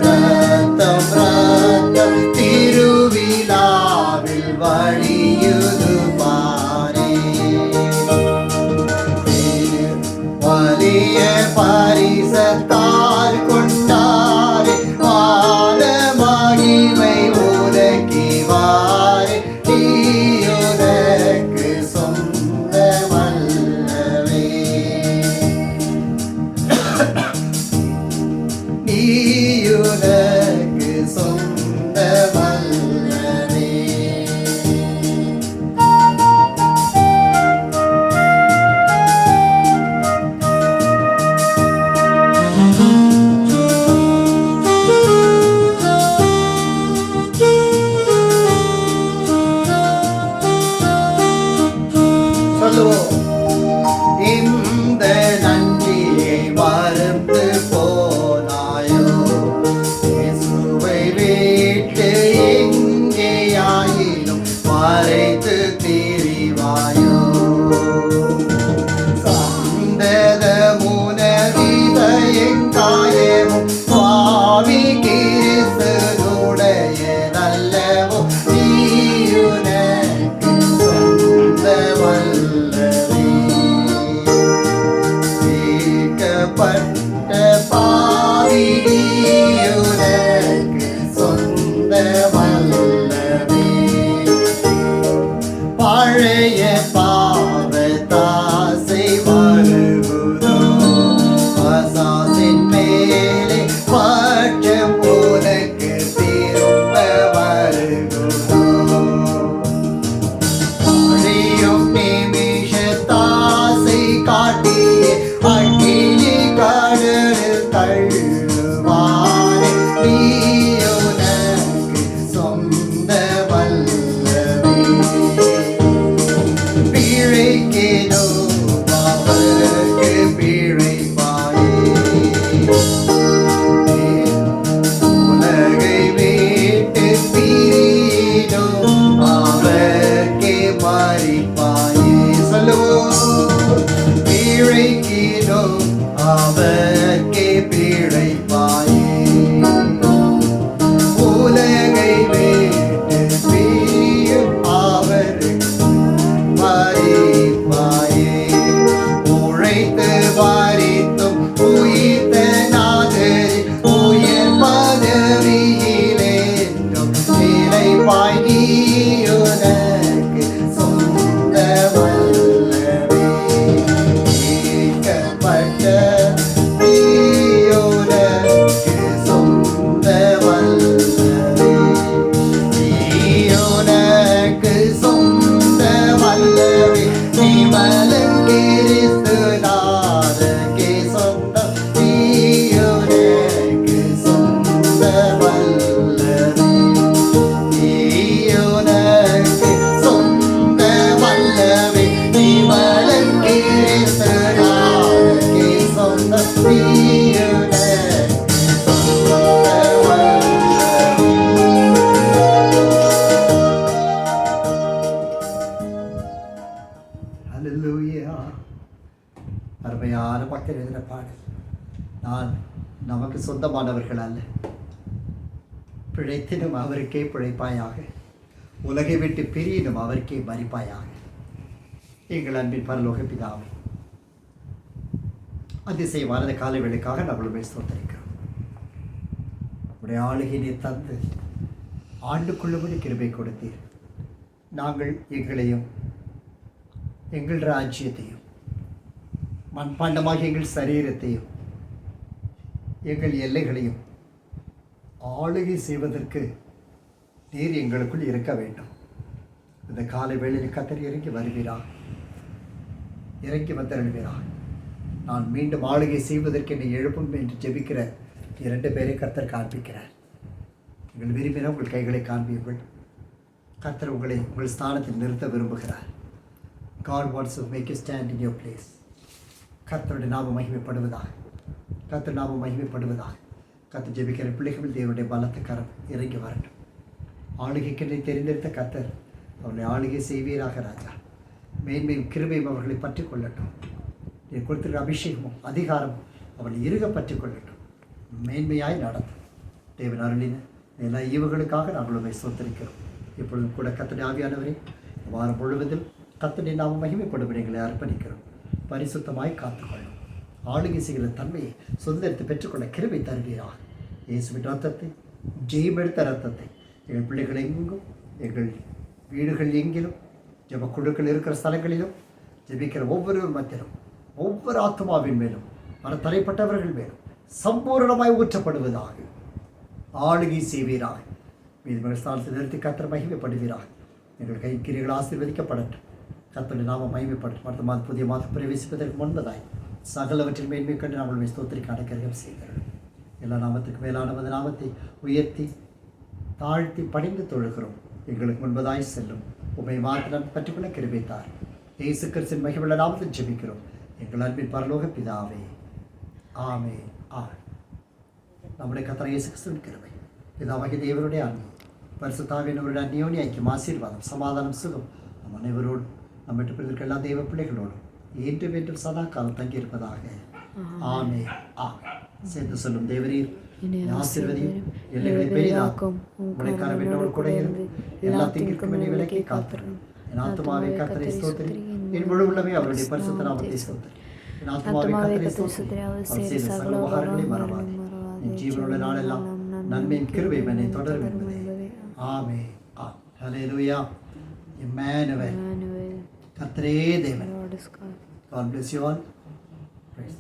ரத்தம் ரத்தம் திருவிழாவிலே நீயுனக்கு சொந்தமல்லவே. சொல்லுவோம். இந்த நன்றியை மறந்து போனாயோ, இயேசுவை விட்டு எங்கேயாயினும் மறைத்து திரிவாயோ. சந்ததமுனரிதயங்காயமும் சுவாமி கிறிஸ்துனுடையதல்லவோ, நீயுனக்கு சொந்தமல்லவே. மீட்கப்பட்ட பாவி நீயுனக்கு சொந்தமல்லவே. பழைய பாவத்தாசை வருகுதோ, பசாசின் மேலே பட்சம் உனக்கு திரும்ப வருகுதோ. அழியும் நிமிஷத்தாசை காட்டியே அக்கினி கடலில் தள்ளுவானே, நீயுனக்கு சொந்தமல்லவே. பிழைக்கினோ அவருக்கு பிழைப்பாயே, உலகை விட்டு பிரினோ அவர்க்கே மறிப்பாயே. சொல்லுவோம். பிழைக்கினோ அவர்க்கே பிழைப்பாயே, உலகை விட்டு பிரியும் அவருக்கு மறிப்பாயே. உழைத்து வாரித்தும் உயிர்த்த நாதரி உயர் பதவியிலேன்றும் நிலைப்பாய், நீயுனக்கு சொந்தமல்லவே. மீட்கப்பட்ட நீயுனக்கு சொந்தமல்லவே. நீயுனக்கு சொந்தமல்லவே. நிமலன் கிறிஸ்துநாதனுக்கே சொந்தம், நீயுனக்கு சொந்தமல்லவே. நீயுனக்கு சொந்தமல்லவே. நிமலன் கிறிஸ்துநாதனுக்கே சொந்தம், நீயுனக்கு ஹல்லேலூயா. அருமையான பக்தர் எழுதின பாடல். நான் நமக்கு சொந்தமானவர்கள் அல்ல, பிழைத்தினும் அவருக்கே பிழைப்பாயாக, உலகை விட்டு பிரியினும் அவருக்கே மறிப்பாயாக. எங்கள் அன்பின் பரலோக பிதாவே, அதிசயமானது காலை வேளைக்காக நம்மளுமே ஸ்தோத்திரிக்கிறோம். உடைய ஆளுகை நீர் தந்து ஆண்டுக்குள்ளும்படி கிருபை கொடுத்தீர். நாங்கள் எங்களையும் எங்கள் ராஜ்யத்தையும் மண்பாண்டமாக எங்கள் சரீரத்தையும் எங்கள் எல்லைகளையும் ஆளுகை செய்வதற்கு நீர் எங்களுக்குள் இருக்க வேண்டும். இந்த காலை வேளையில் கர்த்தர் இறங்கி வருவீராக, இறங்கி வந்தருள்வீராக. நான் மீண்டும் ஆளுகை செய்வதற்கு என்னை எழுப்பும் என்று ஜெபிக்கிற 2 பேரை கர்த்தர் காண்பிக்கிறார். நீங்கள் விரும்பின உங்கள் கைகளை காண்பியுங்கள். கர்த்தர் உங்களை உங்கள் ஸ்தானத்தில் நிறுத்த விரும்புகிறார். God wants to make you stand in your place. கர்த்தருடைய நாமம் மகிமைப்படுவதாக, கர்த்தர் நாமம் மகிமைப்படுவதாக. கர்த்தர் ஜெபிக்கிற பிள்ளைகள் தேவனுடைய பலத்த கரம் இறங்கி வரட்டும். ஆளுகைக்கு நீ தெரிந்தெடுத்த கர்த்தர் அவருடைய ஆளுகை செய்வீராக ராஜா. மேன்மையும் கிருபையும் அவர்களை பற்றி கொள்ளட்டும். நீ கொடுத்திருக்கிற அபிஷேகமும் அதிகாரமும் அவர்களை இறுக பற்றி கொள்ளட்டும். மேன்மையாய் நடத்தும். தேவன் அருளின எல்லா ஈவுகளுக்காக நாங்கள் உண்மை சொத்தரிக்கிறோம். இப்பொழுதும் கூட கர்த்தருடைய ஆவியானவரை வாரம் முழுவதும் கர்த்தருடைய நாமம் மகிமைப்படும் எங்களை அர்ப்பணிக்கிறோம். பரிசுத்தமாய் காத்துக்கொள்ளும். ஆளுகை செய்கிற தன்மையை சுதந்திரத்தை பெற்றுக்கொள்ள கிருபை தருவீராக. இயேசுவின் ரத்தத்தை, ஜெயமெடுத்த ரத்தத்தை எங்கள் பிள்ளைகள் எங்கும், எங்கள் வீடுகள் எங்கிலும், ஜெப குழுக்கள் இருக்கிற ஸ்தலங்களிலும், ஜெபிக்கிற ஒவ்வொரு மத்தியிலும், ஒவ்வொரு ஆத்மாவின் மேலும், மன தலைப்பட்டவர்கள் மேலும் சம்பூரணமாய் ஊற்றப்படுவதாக. ஆளுகை செய்வீராக. மீது ஸ்தானத்தில் நிறுத்தி கர்த்தர் மகிமைப்படுவீராக. எங்கள் கைக்கிரிகள் ஆசீர்வதிக்கப்படட்டும். கர்த்தருடைய நாமம் மகிமைப்படட்டும். அடுத்த மாதம் புதிய மாதம் பிரவேசிப்பதற்கு முன்பதாய் சகலவற்றின் மேன்மை கண்டு நாங்கள் ஸ்தோத்திரிக்க அடக்கரிகம் செய்கிறோம். எல்லா நாமத்துக்கு மேலானவது நாமத்தை உயர்த்தி தாழ்த்தி பணிந்து தொழுகிறோம். எங்களுக்கு முன்பதாய் செல்லும் உண்மை மாத்திரம் பற்றிக்கொள்ள கிருபைத்தார். இயேசு கிறிஸ்துவின் மகிமையுள்ள நாமத்தில் ஜெபிக்கிறோம் எங்கள் அன்பின் பரலோக பிதாவே. ஆமென். ஆமென். நம்முடைய கர்த்தர் இயேசு கிறிஸ்துவின் கிருபை, பிதாவாகிய தேவனுடைய அன்பு, பரிசுத்தாவியனுடைய அந்யோன்ய ஐக்கியம், ஆசீர்வாதம், சமாதானம், சுகம் நம் அனைவரோடும் நம்ம விட்டு எல்லா தெய்வ பிள்ளைகளோடும் என்றும் என்றும் சதா காலம் தங்கியிருப்பதாக. ஆமென். ஆமென். சேர்ந்து சொல்லும் தேவரீர் ஆசீர்வதியும், எல்லைகளை பெரிதாக்கும், உடைய கரம் என்னோடு கூட இருந்து எல்லா தீங்கிற்கும் என்னை விலக்கி காத்திரும். என் ஆத்துமாவே கர்த்தரை ஸ்தோத்திரி, என் முழு உள்ளமே அவருடைய பரிசுத்த நாமத்தை ஸ்தோத்திரி. என் ஆத்துமாவே கர்த்தரை ஸ்தோத்திரி, அவர் செய்த சகல உபகாரங்களையும் மறவாதே. என் ஜீவனுள்ள நாளெல்லாம் நன்மையும் கிருபையும் என்னை தொடரும் என்பதே. ஆமென். ஹல்லேலூயா. இம்மானுவேல். கர்த்தரே தேவன். God bless you all. Praise